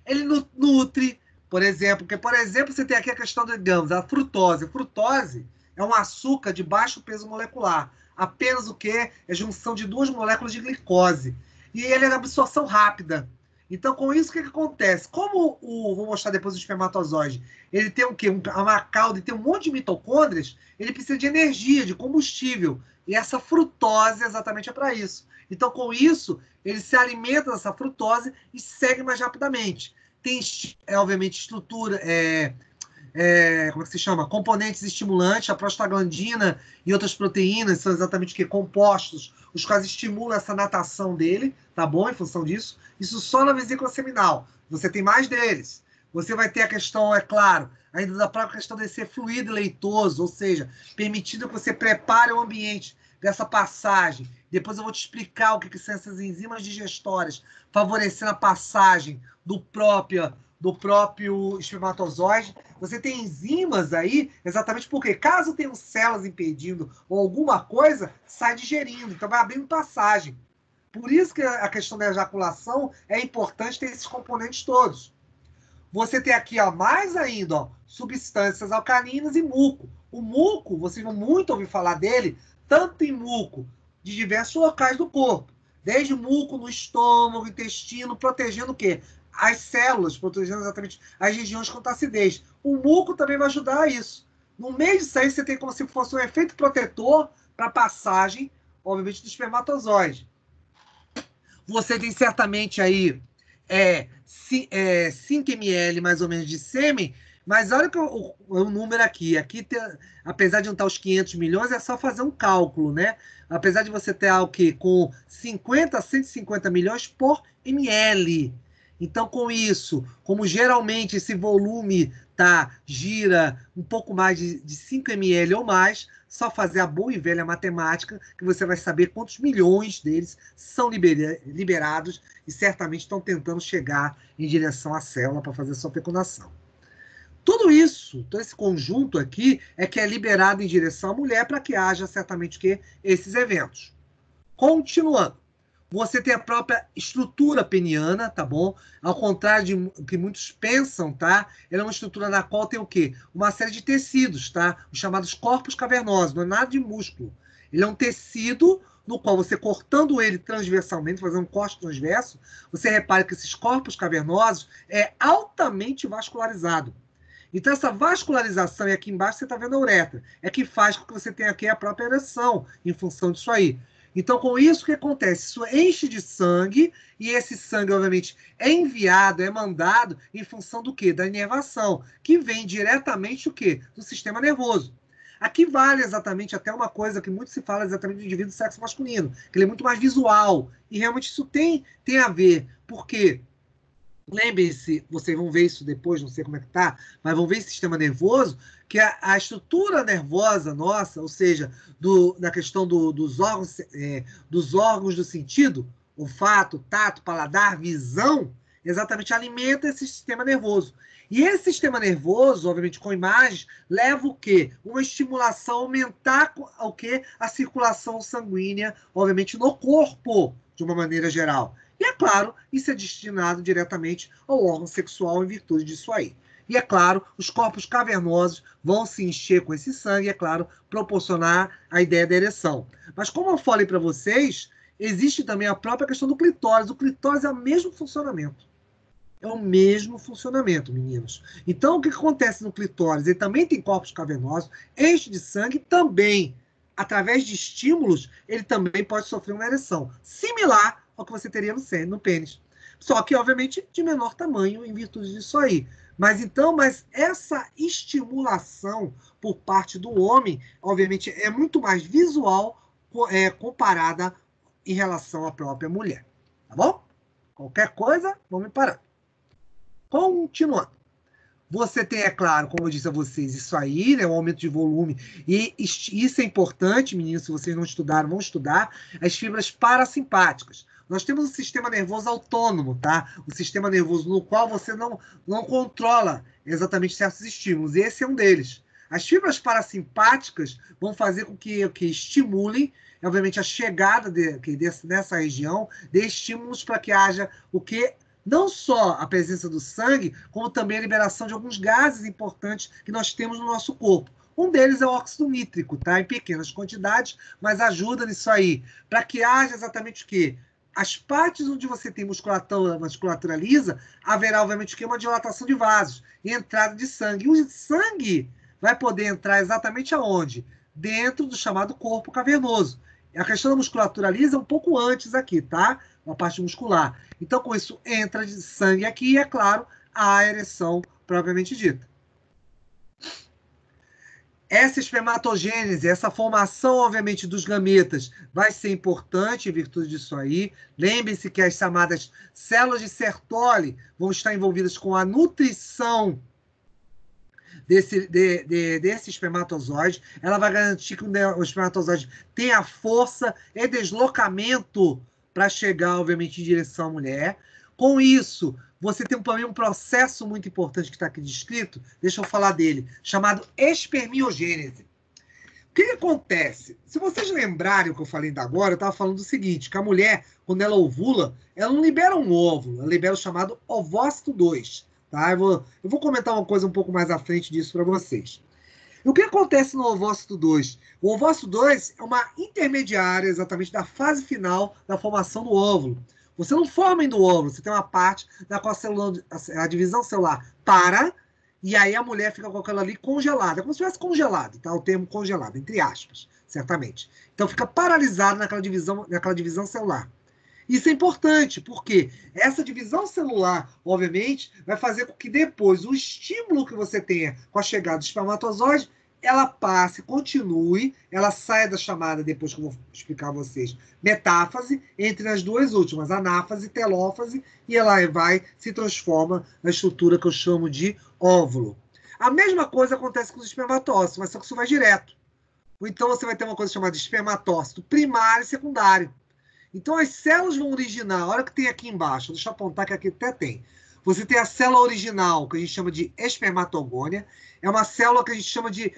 Speaker 1: Ele nutre, por exemplo, porque, por exemplo, você tem aqui a questão, digamos, a frutose. A frutose é um açúcar de baixo peso molecular. Apenas o quê? É a junção de 2 moléculas de glicose. E ele é de absorção rápida. Então, com isso, o que acontece? Como vou mostrar depois o espermatozoide, ele tem o quê? Uma cauda e tem um monte de mitocôndrias, ele precisa de energia, de combustível. E essa frutose exatamente é para isso. Então, com isso, ele se alimenta dessa frutose e segue mais rapidamente. Tem, obviamente, estrutura, como é que se chama? Componentes estimulantes, a prostaglandina e outras proteínas são exatamente o que? Compostos, os quais estimulam essa natação dele, tá bom? Em função disso. Isso só na vesícula seminal. Você tem mais deles. Você vai ter a questão, é claro, ainda da própria questão de ser fluido leitoso, ou seja, permitindo que você prepare o ambiente dessa passagem. Depois eu vou te explicar o que são essas enzimas digestórias, favorecendo a passagem do próprio espermatozoide. Você tem enzimas aí, exatamente porque, caso tenham células impedindo ou alguma coisa, sai digerindo, então vai abrindo passagem. Por isso que a questão da ejaculação é importante ter esses componentes todos. Você tem aqui, mais ainda, substâncias alcalinas e muco. O muco, vocês vão muito ouvir falar dele, tanto em muco de diversos locais do corpo. Desde muco no estômago, intestino, protegendo o quê? As células, protegendo exatamente as regiões com acidez. O muco também vai ajudar a isso. No meio disso aí, você tem como se fosse um efeito protetor para a passagem, obviamente, do espermatozoide. Você tem certamente aí 5 ml mais ou menos de sêmen, mas olha o número aqui. Aqui, apesar de não estar os 500 milhões, é só fazer um cálculo, né? Apesar de você ter algo que com 50 a 150 milhões por ml. Então, com isso, como geralmente esse volume gira um pouco mais de 5 ml ou mais, só fazer a boa e velha matemática, que você vai saber quantos milhões deles são liberados e certamente estão tentando chegar em direção à célula para fazer a sua fecundação. Tudo isso, todo esse conjunto aqui, é que é liberado em direção à mulher para que haja certamente esses eventos. Continuando. Você tem a própria estrutura peniana, tá bom? Ao contrário do que muitos pensam, tá? Ela é uma estrutura na qual tem o quê? Uma série de tecidos, tá? Os chamados corpos cavernosos, não é nada de músculo. Ele é um tecido no qual você cortando ele transversalmente, fazendo um corte transverso, você repara que esses corpos cavernosos é altamente vascularizado. Então, essa vascularização, e aqui embaixo você está vendo a uretra, é que faz com que você tenha aqui a própria ereção, em função disso aí. Então, com isso, o que acontece? Isso enche de sangue, e esse sangue, obviamente, é enviado, é mandado em função do quê? Da inervação, que vem diretamente do quê? Do sistema nervoso. Aqui vale exatamente até uma coisa que muito se fala exatamente do indivíduo do sexo masculino, que ele é muito mais visual, e realmente isso tem a ver, porque lembrem-se, vocês vão ver isso depois, não sei como é que tá, mas vão ver esse sistema nervoso, que a estrutura nervosa nossa, ou seja, da questão dos órgãos do sentido, olfato, tato, paladar, visão, exatamente alimenta esse sistema nervoso. E esse sistema nervoso, obviamente com imagens, leva o quê? Uma estimulação, aumentar o quê? A circulação sanguínea, obviamente no corpo, de uma maneira geral. E é claro, isso é destinado diretamente ao órgão sexual em virtude disso aí. E é claro, os corpos cavernosos vão se encher com esse sangue e, é claro, proporcionar a ideia da ereção. Mas como eu falei para vocês, existe também a própria questão do clitóris. O clitóris é o mesmo funcionamento. É o mesmo funcionamento, meninos. Então, o que acontece no clitóris? Ele também tem corpos cavernosos, enche de sangue, também, através de estímulos, ele também pode sofrer uma ereção. Similar ao que você teria no pênis. Só que, obviamente, de menor tamanho em virtude disso aí. Mas essa estimulação por parte do homem, obviamente, é muito mais visual comparada em relação à própria mulher. Tá bom? Qualquer coisa, vamos parar. Continuando. Você tem, é claro, como eu disse a vocês, isso aí, né, o aumento de volume, e isso é importante, meninos, se vocês não estudaram, vão estudar, as fibras parasimpáticas. Nós temos um sistema nervoso autônomo, tá? O sistema nervoso no qual você não controla exatamente certos estímulos, e esse é um deles. As fibras parasimpáticas vão fazer com que estimulem, obviamente, a chegada nessa região de estímulos para que haja o que não só a presença do sangue, como também a liberação de alguns gases importantes que nós temos no nosso corpo. Um deles é o óxido nítrico, tá? Em pequenas quantidades, mas ajuda nisso aí. Para que haja exatamente o quê? As partes onde você tem musculatura lisa, haverá, obviamente, o quê? Uma dilatação de vasos e entrada de sangue. E o sangue vai poder entrar exatamente aonde? Dentro do chamado corpo cavernoso. A questão da musculatura lisa é um pouco antes aqui, tá? Uma parte muscular. Então, com isso, entra de sangue aqui e, é claro, a ereção propriamente dita. Essa espermatogênese, essa formação, obviamente, dos gametas vai ser importante em virtude disso aí. Lembre-se que as chamadas células de Sertoli vão estar envolvidas com a nutrição desse espermatozoide. Ela vai garantir que o espermatozoide tenha força e deslocamento para chegar, obviamente, em direção à mulher. Com isso, você tem também um processo muito importante que está aqui descrito, deixa eu falar dele, chamado espermiogênese. O que acontece? Se vocês lembrarem o que eu falei ainda agora, eu estava falando do seguinte, que a mulher, quando ela ovula, ela não libera um óvulo, ela libera o chamado ovócito 2. Tá? Eu vou comentar uma coisa um pouco mais à frente disso para vocês. E o que acontece no ovócito 2? O ovócito 2 é uma intermediária exatamente da fase final da formação do óvulo. Você não forma ainda o óvulo, você tem uma parte na qual a divisão celular para, e aí a mulher fica com aquela ali congelada, como se estivesse congelado, tá? O termo congelado, entre aspas, certamente. Então fica paralisado naquela divisão celular. Isso é importante, porque essa divisão celular, obviamente, vai fazer com que depois o estímulo que você tenha com a chegada do espermatozoide, ela passe, continue, ela saia da chamada, depois que eu vou explicar a vocês, metáfase, entre as duas últimas, anáfase e telófase, e ela se transforma na estrutura que eu chamo de óvulo. A mesma coisa acontece com os espermatócitos, mas só que isso vai direto. Então você vai ter uma coisa chamada de espermatócito primário e secundário. Então, as células vão originar, olha o que tem aqui embaixo, deixa eu apontar que aqui até tem. Você tem a célula original, que a gente chama de espermatogônia, é uma célula que a gente chama de,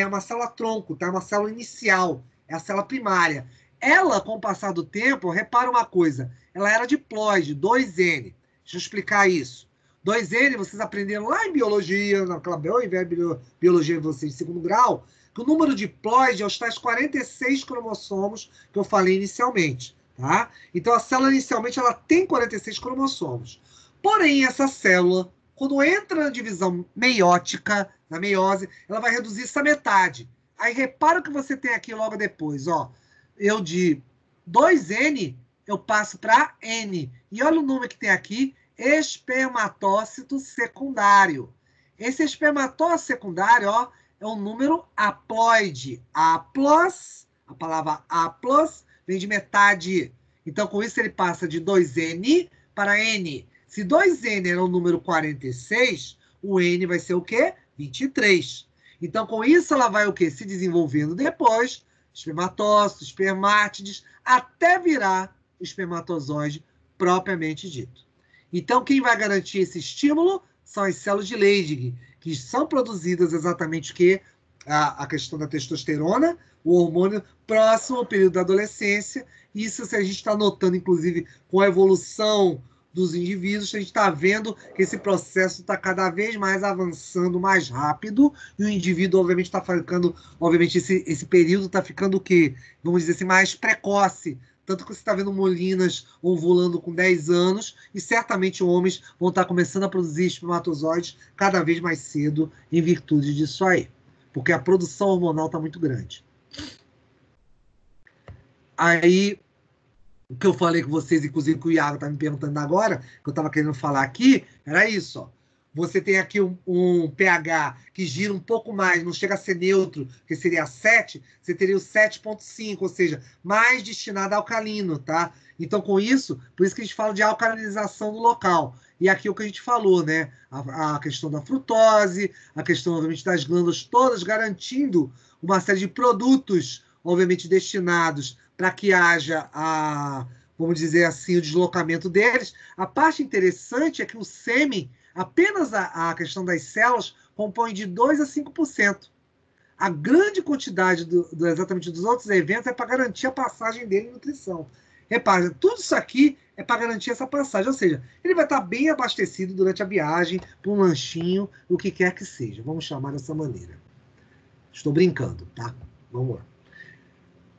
Speaker 1: uma célula tronco, tá? É uma célula inicial, é a célula primária. Ela, com o passar do tempo, repara uma coisa, ela era diploide, 2N. Deixa eu explicar isso. 2N, vocês aprenderam lá em biologia, naquela biologia de vocês de segundo grau, que o número diploide é os tais 46 cromossomos que eu falei inicialmente. Tá? Então, a célula, inicialmente, ela tem 46 cromossomos. Porém, essa célula, quando entra na divisão meiótica, na meiose, ela vai reduzir essa metade. Aí, repara o que você tem aqui logo depois. Ó. Eu de 2N, eu passo para N. E olha o número que tem aqui, espermatócito secundário. Esse espermatócito secundário, ó, é um número haploide. Haplos, a palavra haplos vem de metade. Então, com isso, ele passa de 2N para N. Se 2N era o número 46, o N vai ser o quê? 23. Então, com isso, ela vai o quê? Se desenvolvendo depois, espermatócitos, espermátides, até virar o espermatozoide propriamente dito. Então, quem vai garantir esse estímulo são as células de Leydig, que são produzidas exatamente o quê? A questão da testosterona, o hormônio próximo ao período da adolescência. Isso a gente está notando, inclusive, com a evolução dos indivíduos, a gente está vendo que esse processo está cada vez mais avançando mais rápido e o indivíduo, obviamente, está ficando, obviamente, esse período está ficando o quê? Vamos dizer assim, mais precoce. Tanto que você está vendo molinas ovulando com 10 anos e certamente homens vão estar começando a produzir espermatozoides cada vez mais cedo em virtude disso aí. Porque a produção hormonal está muito grande. Aí, o que eu falei com vocês, inclusive que o Iago está me perguntando agora, que eu estava querendo falar aqui, era isso, ó. Você tem aqui um pH que gira um pouco mais, não chega a ser neutro, que seria 7, você teria o 7,5, ou seja, mais destinado a alcalino, tá? Então, com isso, por isso que a gente fala de alcalinização do local. E aqui o que a gente falou, né? A questão da frutose, a questão, obviamente, das glândulas todas, garantindo uma série de produtos, obviamente, destinados para que haja vamos dizer assim, o deslocamento deles. A parte interessante é que o sêmen, apenas a questão das células, compõe de 2% a 5%. A grande quantidade exatamente dos outros eventos é para garantir a passagem dele em nutrição. Repare, tudo isso aqui é para garantir essa passagem, ou seja, ele vai estar bem abastecido durante a viagem, para um lanchinho, o que quer que seja. Vamos chamar dessa maneira. Estou brincando, tá? Vamos lá.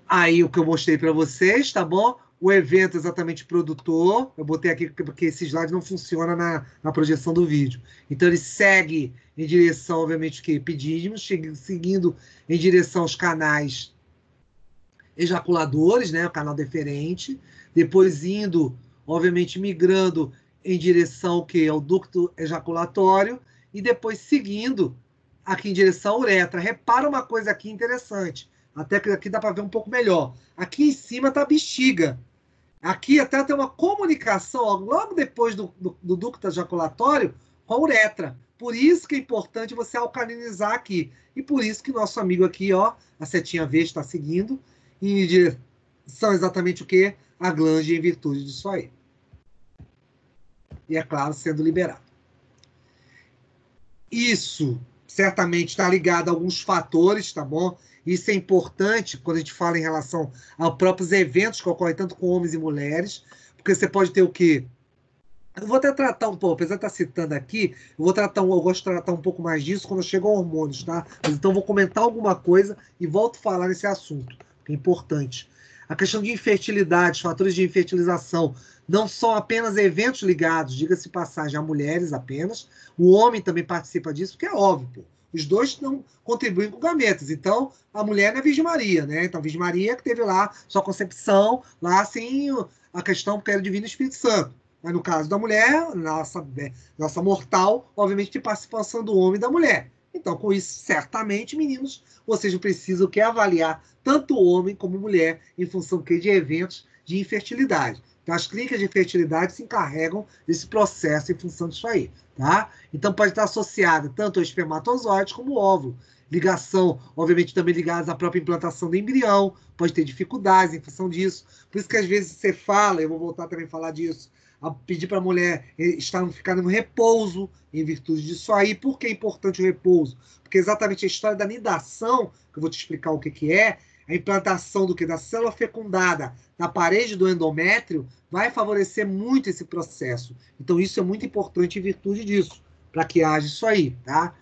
Speaker 1: Aí o que eu mostrei para vocês, tá bom? O evento exatamente produtor, eu botei aqui porque esse slide não funciona na projeção do vídeo. Então ele segue em direção, obviamente, que pedimos, seguindo em direção aos canais ejaculadores, né, o canal deferente, depois indo, obviamente, migrando em direção ao ducto ejaculatório e depois seguindo aqui em direção à uretra. Repara uma coisa aqui interessante, até que aqui dá para ver um pouco melhor. Aqui em cima está a bexiga. Aqui até tem uma comunicação ó, logo depois do ducto ejaculatório com a uretra. Por isso que é importante você alcalinizar aqui. E por isso que nosso amigo aqui, ó, a setinha verde está seguindo em direção exatamente o quê? A glândula em virtude disso aí. E, é claro, sendo liberado. Isso certamente está ligado a alguns fatores, tá bom? Isso é importante quando a gente fala em relação aos próprios eventos que ocorrem tanto com homens e mulheres, porque você pode ter o quê? Eu vou até tratar um pouco, apesar de estar citando aqui, eu gosto de tratar um pouco mais disso quando eu chego a hormônios, tá? Mas então eu vou comentar alguma coisa e volto a falar nesse assunto, que é importante. A questão de infertilidade, fatores de infertilização, não são apenas eventos ligados, diga-se passagem, a mulheres apenas. O homem também participa disso, porque é óbvio, pô. Os dois não contribuem com gametas. Então, a mulher não é Virgem Maria, né? Então, a Virgem Maria que teve lá sua concepção, lá sem a questão porque era Divino Espírito Santo. Mas no caso da mulher, nossa mortal, obviamente, tem participação do homem e da mulher. Então, com isso, certamente, meninos, vocês precisam avaliar tanto o homem como a mulher em função de eventos de infertilidade. Então, as clínicas de fertilidade se encarregam desse processo em função disso aí, tá? Então, pode estar associada tanto ao espermatozoide como ao óvulo. Ligação, obviamente, também ligadas à própria implantação do embrião, pode ter dificuldades em função disso. Por isso que, às vezes, você fala, eu vou voltar também a falar disso, a pedir para a mulher ficar no repouso em virtude disso aí. Por que é importante o repouso? Porque exatamente a história da nidação, que eu vou te explicar o que é, a implantação da célula fecundada na parede do endométrio vai favorecer muito esse processo. Então, isso é muito importante em virtude disso, para que haja isso aí, tá?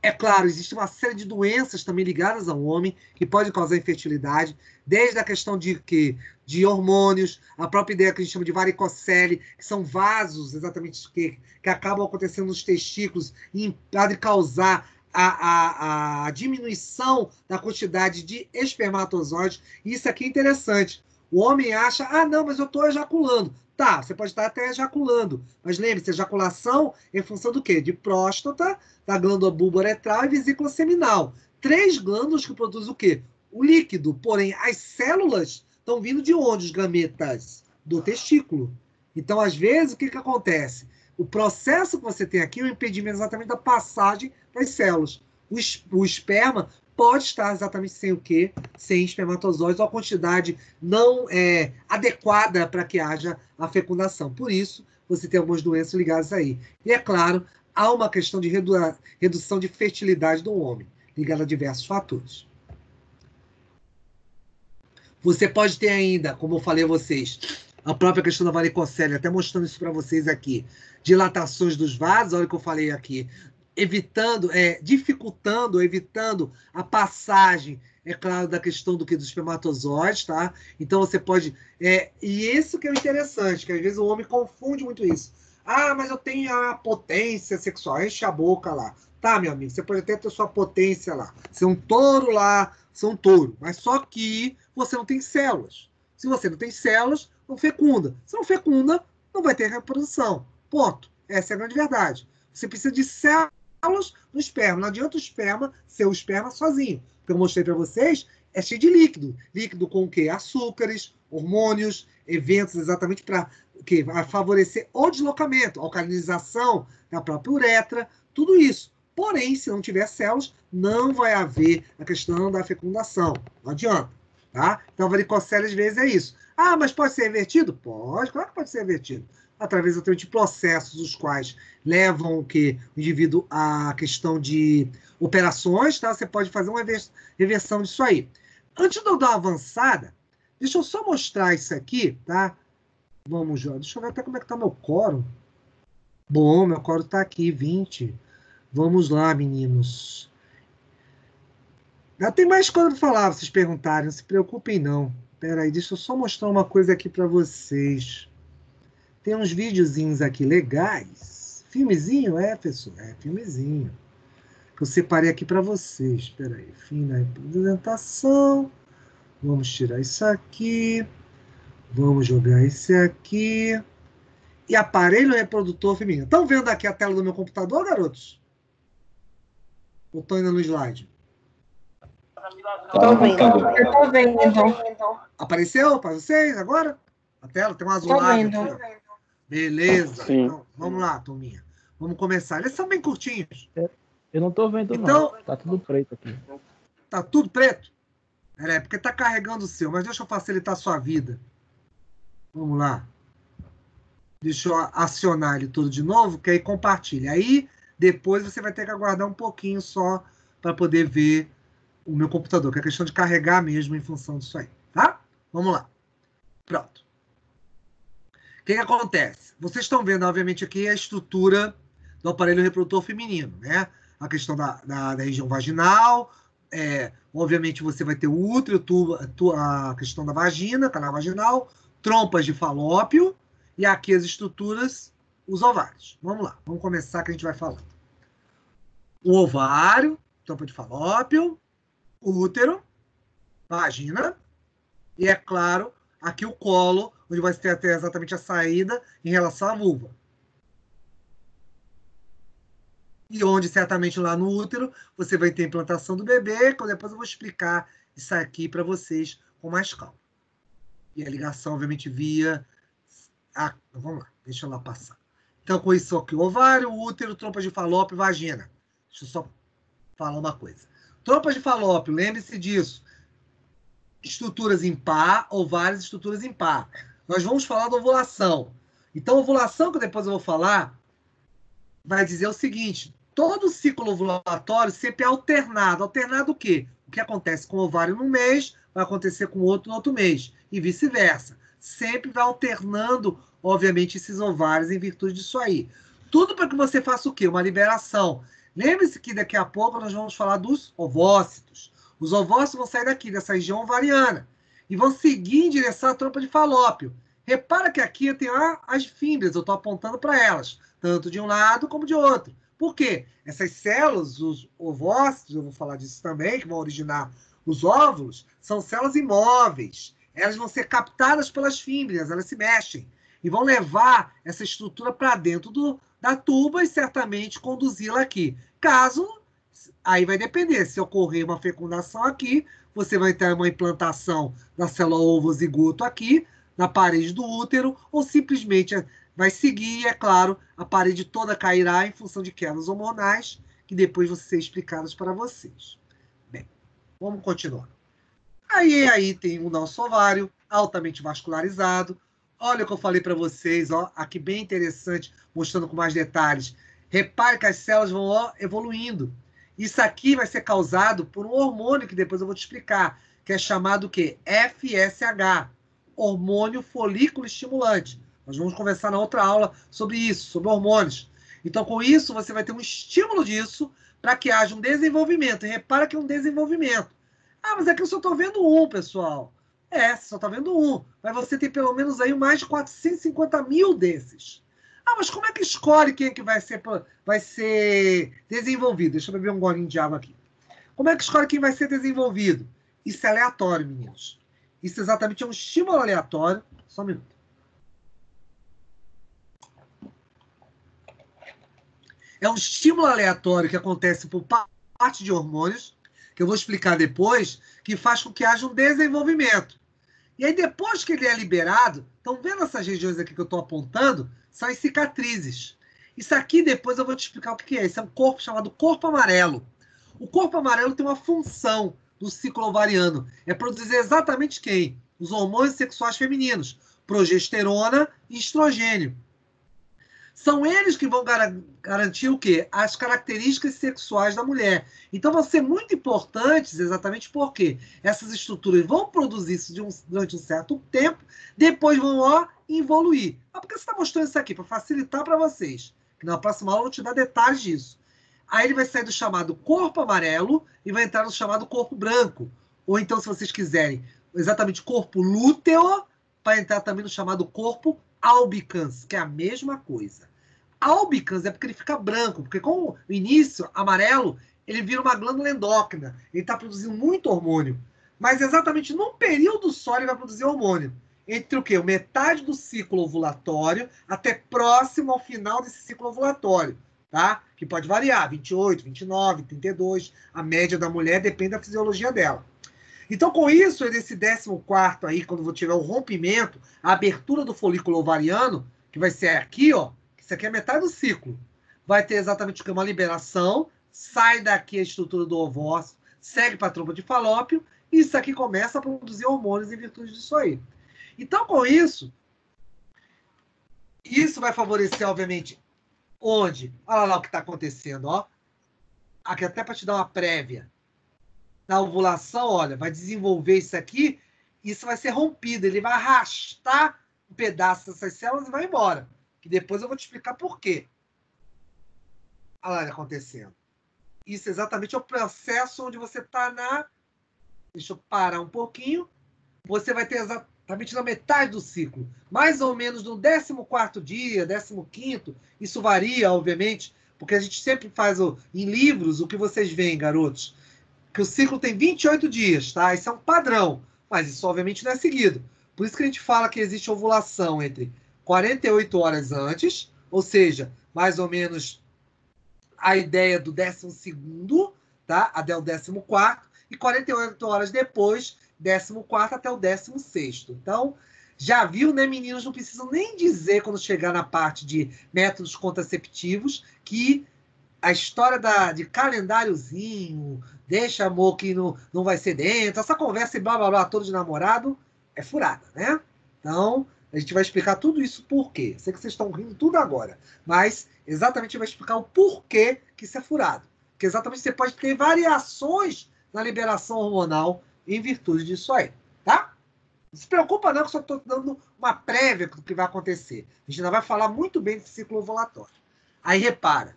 Speaker 1: É claro, existe uma série de doenças também ligadas ao homem que pode causar infertilidade, desde a questão de hormônios, a própria ideia que a gente chama de varicocele, que são vasos exatamente que acabam acontecendo nos testículos e podem causar a diminuição da quantidade de espermatozoides. Isso aqui é interessante. O homem acha, não, mas eu estou ejaculando. Tá, você pode estar até ejaculando, mas lembre-se, ejaculação é em função do quê? De próstata, da glândula bulboretral e vesícula seminal. 3 glândulas que produzem o quê? O líquido, porém, as células estão vindo de onde? Os gametas? Do testículo. Então, às vezes, o que acontece? O processo que você tem aqui é o impedimento exatamente da passagem das células. O esperma pode estar exatamente sem o quê? Sem espermatozoides, ou a quantidade não adequada para que haja a fecundação. Por isso, você tem algumas doenças ligadas aí. E, é claro, há uma questão de redução de fertilidade do homem, ligada a diversos fatores. Você pode ter ainda, como eu falei a vocês, a própria questão da varicocele, até mostrando isso para vocês aqui, dilatações dos vasos, olha o que eu falei aqui, dificultando, evitando a passagem, é claro, da questão dos espermatozoides, tá? Então você pode... e isso que é o interessante, que às vezes o homem confunde muito isso. Ah, mas eu tenho a potência sexual, enche a boca lá. Tá, meu amigo, você pode até ter sua potência lá, ser um touro lá, ser um touro, mas só que você não tem células. Se você não tem células, não fecunda. Se não fecunda, não vai ter reprodução. Ponto. Essa é a grande verdade. Você precisa de células no esperma. Não adianta o esperma ser o esperma sozinho. O que eu mostrei para vocês é cheio de líquido. Líquido com o quê? Açúcares, hormônios, eventos exatamente para favorecer o deslocamento, a alcalinização da própria uretra, tudo isso. Porém, se não tiver células, não vai haver a questão da fecundação. Não adianta. Tá? Então, a varicocele, às vezes, é isso. Ah, mas pode ser revertido? Pode, claro que pode ser revertido. Através de processos os quais levam o indivíduo à questão de operações, tá? Você pode fazer uma reversão disso aí. Antes de eu dar uma avançada, deixa eu só mostrar isso aqui, tá? Vamos, João. Deixa eu ver até como é que está meu coro. Bom, meu coro está aqui, 20. Vamos lá, meninos. Já tem mais coisa para falar, vocês perguntarem. Não se preocupem, não. Espera aí, deixa eu só mostrar uma coisa aqui para vocês. Tem uns videozinhos aqui legais. Filmezinho, pessoal? Filmezinho. Que eu separei aqui para vocês. Espera aí. Fim da apresentação. Vamos tirar isso aqui. Vamos jogar esse aqui. E aparelho reprodutor feminino. Estão vendo aqui a tela do meu computador, garotos? Ou estão ainda no slide?
Speaker 4: Tô vendo. Eu tô vendo.
Speaker 1: Apareceu para vocês agora? A tela tem um azulado aqui. Beleza. Então, vamos lá, turminha. Vamos começar. Eles são bem curtinhos.
Speaker 5: Eu não tô vendo,
Speaker 1: então,
Speaker 5: não. Tá tudo preto aqui.
Speaker 1: Tá tudo preto? Porque tá carregando o seu. Mas deixa eu facilitar a sua vida. Vamos lá. Deixa eu acionar ele tudo de novo, que aí compartilha. Aí, depois você vai ter que aguardar um pouquinho só para poder ver o meu computador, que é questão de carregar mesmo em função disso aí, tá? Vamos lá. Pronto. O que acontece? Vocês estão vendo, obviamente, aqui a estrutura do aparelho reprodutor feminino, né? A questão da região vaginal, obviamente você vai ter o útero, a questão da vagina, canal vaginal, trompas de falópio, e aqui as estruturas, os ovários. Vamos lá, vamos começar que a gente vai falando. O ovário, trompa de falópio, útero, vagina, e, é claro, aqui o colo, onde vai ter até exatamente a saída em relação à vulva. E onde, certamente, lá no útero, você vai ter a implantação do bebê, que depois eu vou explicar isso aqui para vocês com mais calma. E a ligação, obviamente, via... vamos lá, deixa eu lá passar. Então, com isso aqui, o ovário, o útero, trompas de falópio, vagina. Deixa eu só falar uma coisa. Trompas de falópio, lembre-se disso. Estruturas em par, ovários, estruturas em par. Nós vamos falar da ovulação. Então, a ovulação, que depois eu vou falar, vai dizer o seguinte: todo ciclo ovulatório sempre é alternado. Alternado o quê? O que acontece com o ovário num mês, vai acontecer com o outro no outro mês. E vice-versa. Sempre vai alternando, obviamente, esses ovários em virtude disso aí. Tudo para que você faça o quê? Uma liberação. Lembre-se que daqui a pouco nós vamos falar dos ovócitos. Os ovócitos vão sair daqui, dessa região ovariana, e vão seguir em direção à trompa de falópio. Repara que aqui eu tenho as fímbrias, eu estou apontando para elas, tanto de um lado como de outro. Por quê? Essas células, os ovócitos, eu vou falar disso também, que vão originar os óvulos, são células imóveis. Elas vão ser captadas pelas fímbrias, elas se mexem. e vão levar essa estrutura para dentro da tuba e certamente conduzi-la aqui. Caso, aí vai depender, se ocorrer uma fecundação aqui, você vai ter uma implantação da célula ovo-zigoto aqui, na parede do útero, ou simplesmente vai seguir, e é claro, a parede toda cairá em função de quedas hormonais, que depois vão ser explicadas para vocês. Bem, vamos continuar. Aí tem o nosso ovário, altamente vascularizado. Olha o que eu falei para vocês, ó, aqui bem interessante, mostrando com mais detalhes. Repare que as células vão evoluindo. Isso aqui vai ser causado por um hormônio que depois eu vou te explicar, que é chamado o quê? FSH, hormônio folículo estimulante. Nós vamos conversar na outra aula sobre isso, sobre hormônios. Então, com isso, você vai ter um estímulo disso para que haja um desenvolvimento. E repara que é um desenvolvimento. Ah, mas aqui eu só estou vendo um, pessoal. Você só está vendo um. Mas você tem pelo menos aí mais de 450 mil desses. Ah, mas como é que escolhe quem é que vai ser desenvolvido? Deixa eu beber um golinho de água aqui. Como é que escolhe quem vai ser desenvolvido? Isso é aleatório, meninos. Isso exatamente é um estímulo aleatório. Só um minuto. É um estímulo aleatório que acontece por parte de hormônios, que eu vou explicar depois, que faz com que haja um desenvolvimento. E aí, depois que ele é liberado, estão vendo essas regiões aqui que eu estou apontando? São as cicatrizes. Isso aqui, depois eu vou te explicar o que é. Isso é um corpo chamado corpo amarelo. O corpo amarelo tem uma função do ciclo ovariano. É produzir exatamente quem? Os hormônios sexuais femininos. Progesterona e estrogênio. São eles que vão garantir o quê? As características sexuais da mulher. Então, vão ser muito importantes exatamente porque essas estruturas vão produzir isso durante um certo tempo, depois vão evoluir. Mas por que você está mostrando isso aqui? Para facilitar para vocês. Que na próxima aula eu vou te dar detalhes disso. Aí ele vai sair do chamado corpo amarelo e vai entrar no chamado corpo branco. Ou então, se vocês quiserem, exatamente corpo lúteo, para entrar também no chamado corpo albicans, que é a mesma coisa. Albicans é porque ele fica branco, porque com o início amarelo, ele vira uma glândula endócrina. Ele está produzindo muito hormônio. Mas exatamente num período só ele vai produzir hormônio. Entre o quê? Metade do ciclo ovulatório até próximo ao final desse ciclo ovulatório. Tá? Que pode variar, 28, 29, 32. A média da mulher depende da fisiologia dela. Então, com isso, nesse 14º aí, quando tiver o rompimento, a abertura do folículo ovariano, que vai ser aqui, ó, isso aqui é metade do ciclo. Vai ter exatamente o que? Uma liberação, sai daqui a estrutura do ovócito, segue para a trompa de Falópio, e isso aqui começa a produzir hormônios em virtude disso aí. Então, com isso, isso vai favorecer, obviamente, onde? Olha lá o que está acontecendo, ó. Aqui até para te dar uma prévia. Na ovulação, olha, vai desenvolver isso aqui, isso vai ser rompido, ele vai arrastar um pedaço dessas células e vai embora. Que depois eu vou te explicar por quê. Olha lá ele acontecendo. Isso exatamente é o processo onde você está na... Deixa eu parar um pouquinho. Você vai ter exatamente na metade do ciclo. Mais ou menos no 14º dia, 15º. Isso varia, obviamente, porque a gente sempre faz em livros o que vocês veem, garotos. Que o ciclo tem 28 dias, tá? Isso é um padrão, mas isso obviamente não é seguido. Por isso que a gente fala que existe ovulação entre 48 horas antes, ou seja, mais ou menos a ideia do 12º, tá? Até o 14º, e 48 horas depois, 14º até o 16º. Então, já viu, né, meninos? Não precisam nem dizer, quando chegar na parte de métodos contraceptivos, que a história de calendáriozinho, deixa amor que não vai ser dentro, essa conversa e blá blá blá, todo de namorado, é furada, né? Então, a gente vai explicar tudo isso por quê. Sei que vocês estão rindo tudo agora, mas exatamente vai explicar o porquê que isso é furado. Porque exatamente você pode ter variações na liberação hormonal em virtude disso aí, tá? Não se preocupa não, que eu só estou dando uma prévia do que vai acontecer. A gente ainda vai falar muito bem desse ciclo ovulatório. Aí repara,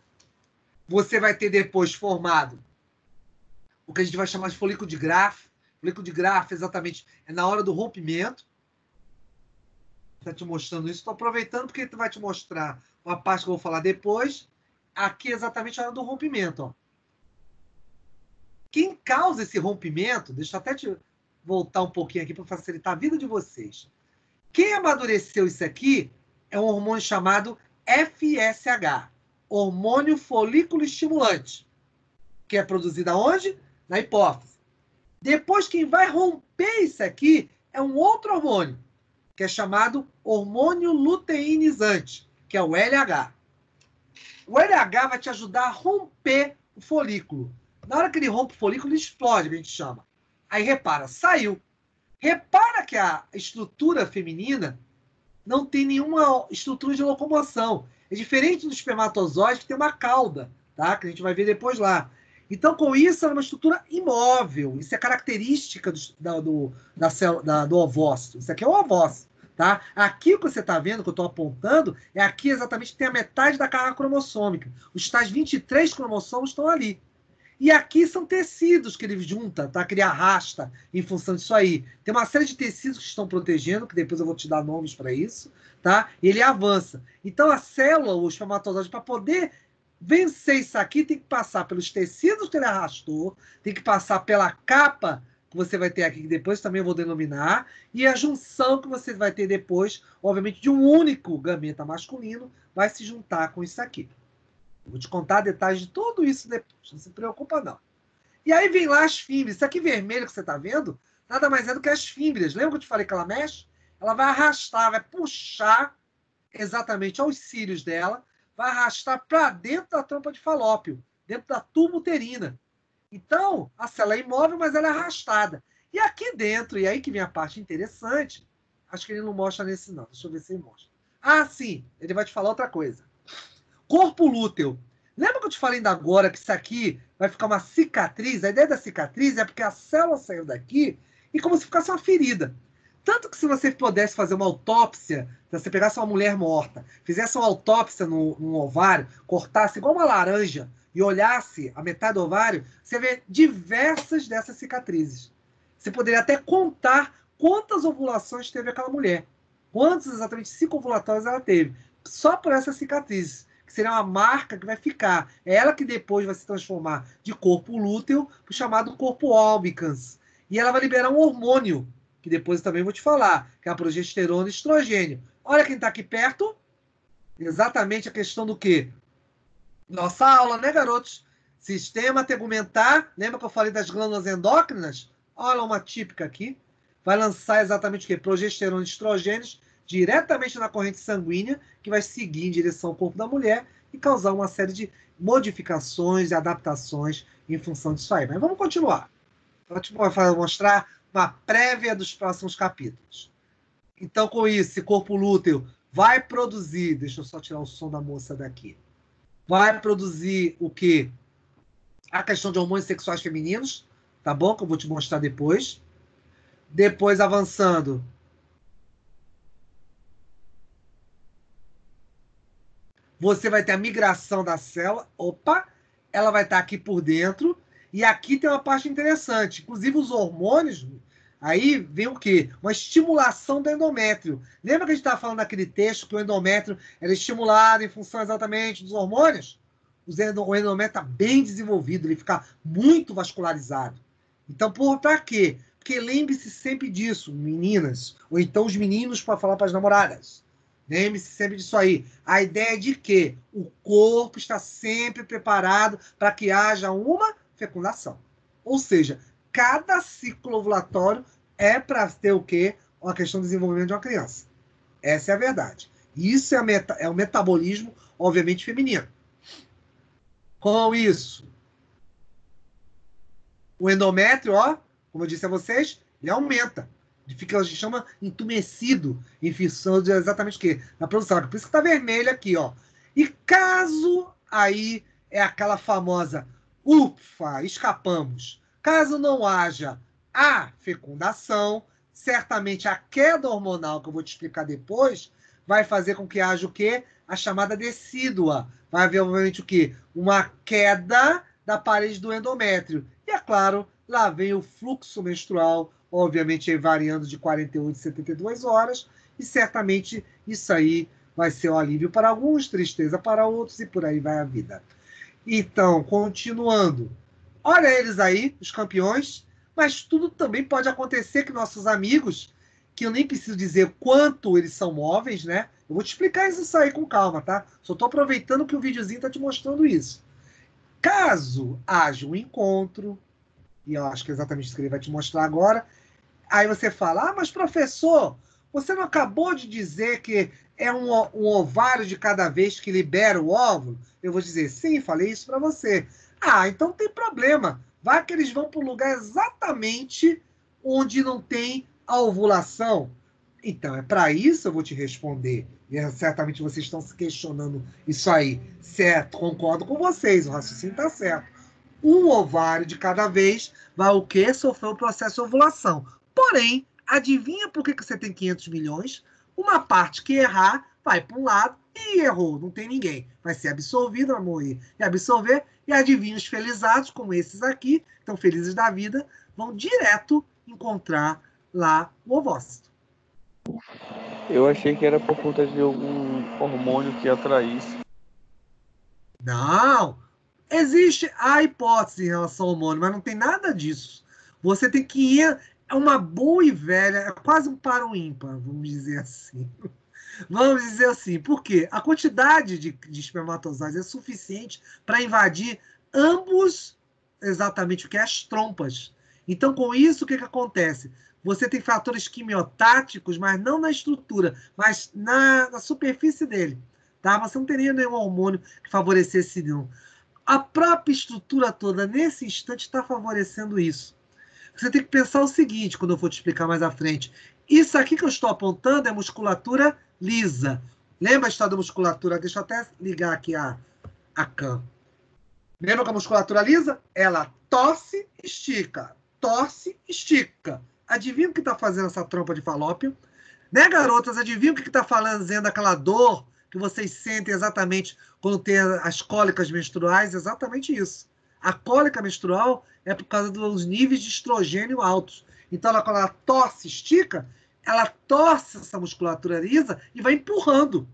Speaker 1: você vai ter depois formado o que a gente vai chamar de folículo de Graafi. Folículo de Graafi, exatamente, é na hora do rompimento. Está te mostrando isso. Estou aproveitando porque ele vai te mostrar uma parte que eu vou falar depois. Aqui é exatamente a hora do rompimento. Ó. Quem causa esse rompimento, deixa eu até te voltar um pouquinho aqui para facilitar a vida de vocês. Quem amadureceu isso aqui é um hormônio chamado FSH, hormônio folículo estimulante, que é produzido aonde? Na hipófise. Depois, quem vai romper isso aqui é um outro hormônio, que é chamado hormônio luteinizante, que é o LH. O LH vai te ajudar a romper o folículo. Na hora que ele rompe o folículo, ele explode, a gente chama. Aí repara, saiu. Repara que a estrutura feminina não tem nenhuma estrutura de locomoção. É diferente do espermatozoide, que tem uma cauda, tá? Que a gente vai ver depois lá. Então, com isso, é uma estrutura imóvel. Isso é característica do ovócito. Isso aqui é o ovócito. Tá? Aqui o que você está vendo, que eu estou apontando, é aqui exatamente que tem a metade da carga cromossômica. Os tais 23 cromossomos estão ali. E aqui são tecidos que ele junta, tá? Que ele arrasta em função disso aí. Tem uma série de tecidos que estão protegendo, que depois eu vou te dar nomes para isso, tá? E ele avança. Então a célula, o espermatozoide, para poder vencer isso aqui, tem que passar pelos tecidos que ele arrastou, tem que passar pela capa que você vai ter aqui, que depois também eu vou denominar, e a junção que você vai ter depois, obviamente, de um único gameta masculino, vai se juntar com isso aqui. Vou te contar detalhes de tudo isso depois, não se preocupa não. E aí vem lá as fímbrias. Isso aqui vermelho que você está vendo, nada mais é do que as fímbrias. Lembra que eu te falei que ela mexe? Ela vai arrastar, vai puxar exatamente aos cílios dela, vai arrastar para dentro da trompa de falópio, dentro da tuba uterina. Então, a célula é imóvel, mas ela é arrastada. E aqui dentro, e aí que vem a parte interessante, acho que ele não mostra nesse não, deixa eu ver se ele mostra. Ah, sim, ele vai te falar outra coisa. Corpo lúteo. Lembra que eu te falei ainda agora que isso aqui vai ficar uma cicatriz? A ideia da cicatriz é porque a célula saiu daqui e como se ficasse uma ferida. Tanto que se você pudesse fazer uma autópsia, se você pegasse uma mulher morta, fizesse uma autópsia no ovário, cortasse igual uma laranja e olhasse a metade do ovário, você vê diversas dessas cicatrizes. Você poderia até contar quantas ovulações teve aquela mulher. Quantos exatamente ciclos ovulatórios ela teve. Só por essas cicatrizes. Que seria uma marca que vai ficar. É ela que depois vai se transformar de corpo lúteo para o chamado corpo albicans. E ela vai liberar um hormônio, que depois eu também vou te falar, que é a progesterona e estrogênio. Olha quem está aqui perto. Exatamente a questão do quê? Nossa aula, né, garotos? Sistema tegumentar. Lembra que eu falei das glândulas endócrinas? Olha uma típica aqui. Vai lançar exatamente o quê? Progesterona e estrogênios diretamente na corrente sanguínea, que vai seguir em direção ao corpo da mulher e causar uma série de modificações e adaptações em função disso aí. Mas vamos continuar. Eu vou mostrar uma prévia dos próximos capítulos. Então, com isso, esse corpo lúteo vai produzir... Deixa eu só tirar o som da moça daqui. Vai produzir o quê? A questão de hormônios sexuais femininos, tá bom? Que eu vou te mostrar depois. Depois, avançando... Você vai ter a migração da célula. Opa! Ela vai estar aqui por dentro. E aqui tem uma parte interessante. Inclusive, os hormônios... Aí vem o quê? Uma estimulação do endométrio. Lembra que a gente estava falando naquele texto que o endométrio era estimulado em função exatamente dos hormônios? O endométrio está bem desenvolvido. Ele fica muito vascularizado. Então, para quê? Porque lembre-se sempre disso, meninas. Ou então os meninos para falar para as namoradas. Lembre-se sempre disso aí. A ideia é de que o corpo está sempre preparado para que haja uma fecundação. Ou seja, cada ciclo ovulatório é para ter o quê? Uma questão de desenvolvimento de uma criança. Essa é a verdade. Isso é o metabolismo, obviamente, feminino. Com isso, o endométrio, ó, como eu disse a vocês, ele aumenta. Fica, a gente chama entumecido em função de exatamente o quê? Na produção. Por isso que está vermelho aqui, ó. E caso aí é aquela famosa, ufa, escapamos. Caso não haja a fecundação, certamente a queda hormonal, que eu vou te explicar depois, vai fazer com que haja o quê? A chamada decídua. Vai haver, obviamente, o quê? Uma queda da parede do endométrio. E, é claro, lá vem o fluxo menstrual, obviamente variando de 48 a 72 horas, e certamente isso aí vai ser um alívio para alguns, tristeza para outros, e por aí vai a vida. Então, continuando. Olha eles aí, os campeões, mas tudo também pode acontecer que nossos amigos, que eu nem preciso dizer quanto eles são móveis, né? Eu vou te explicar isso aí com calma, tá? Só estou aproveitando que o videozinho está te mostrando isso. Caso haja um encontro, e eu acho que é exatamente isso que ele vai te mostrar agora, aí você fala, mas professor, você não acabou de dizer que é um ovário de cada vez que libera o óvulo? Eu vou dizer, sim, falei isso para você. Então não tem problema. Vai que eles vão para o lugar exatamente onde não tem a ovulação. Então, é para isso eu vou te responder. E certamente vocês estão se questionando isso aí. Certo, concordo com vocês, o raciocínio está certo. Um ovário de cada vez vai o quê? Sofrer o processo de ovulação. Porém, adivinha por que você tem 500 milhões? Uma parte que errar vai para um lado e errou, não tem ninguém. Vai ser absorvido, vai morrer e absorver. E adivinha, os felizados, como esses aqui, estão felizes da vida, vão direto encontrar lá o ovócito.
Speaker 2: Eu achei que era por conta de algum hormônio que atraísse.
Speaker 1: Não! Existe a hipótese em relação ao hormônio, mas não tem nada disso. Você tem que ir. É uma boa e velha, é quase um par ou ímpar, vamos dizer assim. Vamos dizer assim, por quê? A quantidade de espermatozoides é suficiente para invadir ambos, exatamente o que é as trompas. Então, com isso, o que acontece? Você tem fatores quimiotáticos, mas não na estrutura, mas na superfície dele. Tá? Você não teria nenhum hormônio que favorecesse, não. A própria estrutura toda, nesse instante, está favorecendo isso. Você tem que pensar o seguinte, quando eu for te explicar mais à frente. Isso aqui que eu estou apontando é musculatura lisa. Lembra a história da musculatura? Deixa eu até ligar aqui a cam. Lembra que a musculatura lisa? Ela torce, estica. Torce, estica. Adivinha o que está fazendo essa trompa de falópio? Né, garotas? Adivinha o que está fazendo aquela dor que vocês sentem exatamente quando tem as cólicas menstruais? Exatamente isso. A cólica menstrual é por causa dos níveis de estrogênio altos. Então, quando ela torce, estica, ela torce essa musculatura lisa e vai empurrando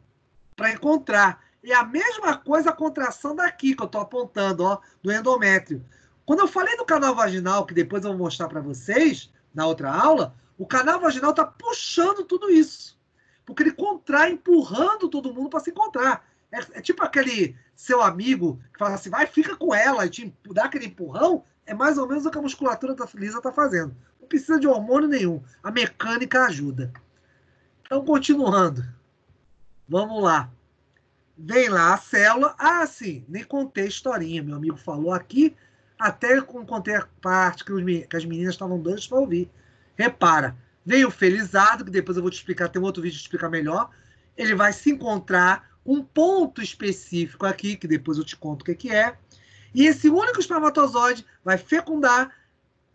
Speaker 1: para encontrar. E a mesma coisa a contração daqui, que eu estou apontando, ó, do endométrio. Quando eu falei do canal vaginal, que depois eu vou mostrar para vocês, na outra aula, o canal vaginal está puxando tudo isso. Porque ele contrai, empurrando todo mundo para se encontrar. É tipo aquele seu amigo que fala assim, vai, fica com ela, e te dá aquele empurrão. É mais ou menos o que a musculatura lisa está fazendo. Não precisa de hormônio nenhum. A mecânica ajuda. Então, continuando. Vamos lá. Vem lá a célula. Sim, nem contei a historinha. Meu amigo falou aqui. Até contei a parte que as meninas estavam doidas para ouvir. Repara. Vem o felizado, que depois eu vou te explicar. Tem um outro vídeo que explica melhor. Ele vai se encontrar um ponto específico aqui, que depois eu te conto o que é. E esse único espermatozoide vai fecundar.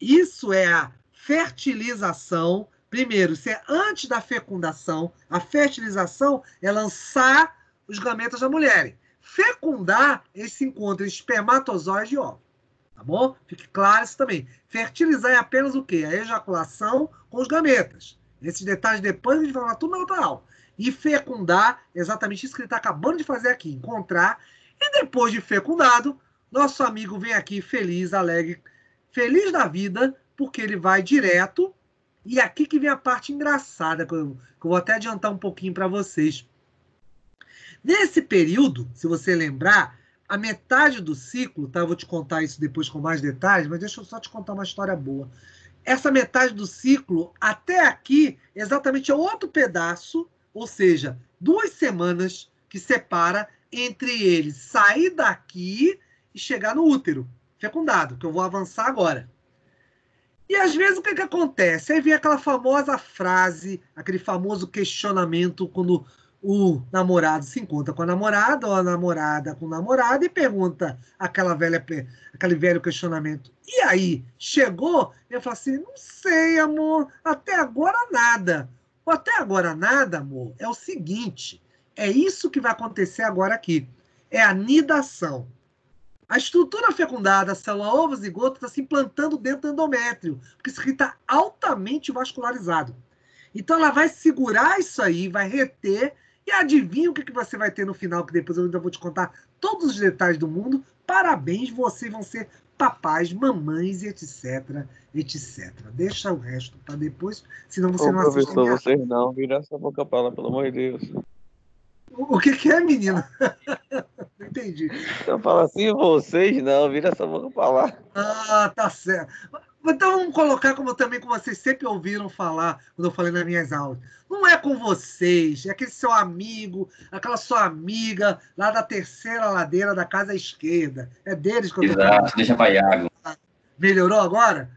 Speaker 1: Isso é a fertilização. Primeiro, isso é antes da fecundação. A fertilização é lançar os gametas da mulher. Fecundar esse encontro entre espermatozoide e óvulo. Tá bom? Fique claro isso também. Fertilizar é apenas o quê? A ejaculação com os gametas. Esses detalhes depois a gente vai falar tudo na outra aula. E fecundar, exatamente isso que ele está acabando de fazer aqui. Encontrar. E depois de fecundado, nosso amigo vem aqui feliz, alegre, feliz da vida, porque ele vai direto. E aqui que vem a parte engraçada, que eu vou até adiantar um pouquinho para vocês. Nesse período, se você lembrar, a metade do ciclo, tá? Eu vou te contar isso depois com mais detalhes, mas deixa eu só te contar uma história boa. Essa metade do ciclo, até aqui, exatamente é outro pedaço, ou seja, 2 semanas que separa entre ele sair daqui e chegar no útero fecundado, que eu vou avançar agora. E às vezes o que acontece? Aí vem aquela famosa frase, aquele famoso questionamento quando o namorado se encontra com a namorada ou a namorada com o namorado e pergunta aquele velho questionamento. E aí, chegou? Eu falo assim, não sei, amor, até agora nada. O até agora nada, amor, é o seguinte, é isso que vai acontecer agora aqui. É a nidação. A estrutura fecundada, a célula ovo zigoto, está se implantando dentro do endométrio, porque isso aqui está altamente vascularizado. Então ela vai segurar isso aí, vai reter, e adivinha o que você vai ter no final, que depois eu ainda vou te contar todos os detalhes do mundo. Parabéns, vocês vão ser papais, mamães, etc, etc. Deixa o resto para depois, senão você
Speaker 2: Ô,
Speaker 1: não assiste.
Speaker 2: professor, vocês não. Vira essa boca pra lá, pelo amor de Deus.
Speaker 1: O que é, menina? Não entendi.
Speaker 2: Eu falo assim, vocês não. Vira essa boca pra lá.
Speaker 1: Ah, tá certo. Então vamos colocar também como vocês sempre ouviram falar quando eu falei nas minhas aulas. Não é com vocês, é aquele seu amigo, aquela sua amiga lá da terceira ladeira da casa à esquerda. É deles que eu tô falando.
Speaker 6: Exato, deixa pra Iago.
Speaker 1: Melhorou agora?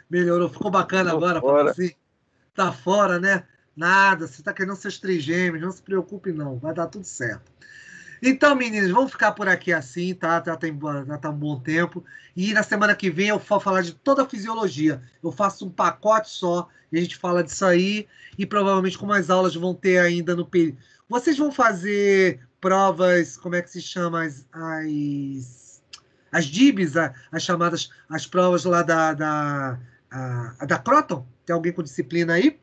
Speaker 1: Melhorou, ficou bacana
Speaker 2: Tô
Speaker 1: agora,
Speaker 2: fora.
Speaker 1: assim. Tá fora, né? Nada, você tá querendo seus trigêmeos, não se preocupe não, vai dar tudo certo. Então, meninas, vamos ficar por aqui assim, tá? Já tá um bom tempo. E na semana que vem eu vou falar de toda a fisiologia. Eu faço um pacote só e a gente fala disso aí. E provavelmente como as aulas vão ter ainda no período. Vocês vão fazer provas, como é que se chama? As DIBs, as chamadas, as provas lá da Croton? Tem alguém com disciplina aí?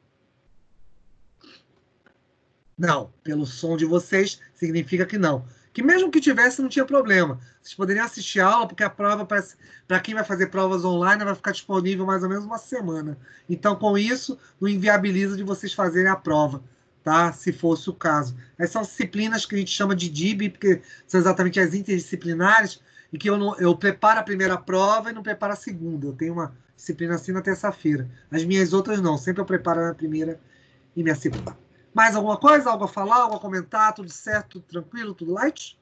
Speaker 1: Não, pelo som de vocês, significa que não. Que mesmo que tivesse, não tinha problema. Vocês poderiam assistir a aula, porque a prova, para quem vai fazer provas online, vai ficar disponível mais ou menos uma semana. Então, com isso, não inviabiliza de vocês fazerem a prova, tá? Se fosse o caso. Essas são disciplinas que a gente chama de DIB, porque são exatamente as interdisciplinares, e que eu preparo a primeira prova e não preparo a segunda. Eu tenho uma disciplina assim na terça-feira. As minhas outras não, sempre eu preparo a primeira e minha segunda. Mais alguma coisa? Algo a falar? Algo a comentar? Tudo certo? Tudo tranquilo? Tudo light?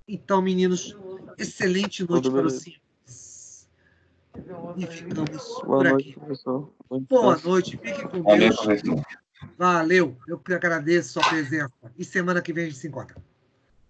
Speaker 1: Então, meninos, excelente noite para os senhores. E ficamos por aqui.
Speaker 2: Professor.
Speaker 1: Boa noite. Fiquem com
Speaker 6: Valeu,
Speaker 1: Deus.
Speaker 6: professor.
Speaker 1: Valeu. Eu que agradeço a sua presença. E semana que vem a gente se encontra.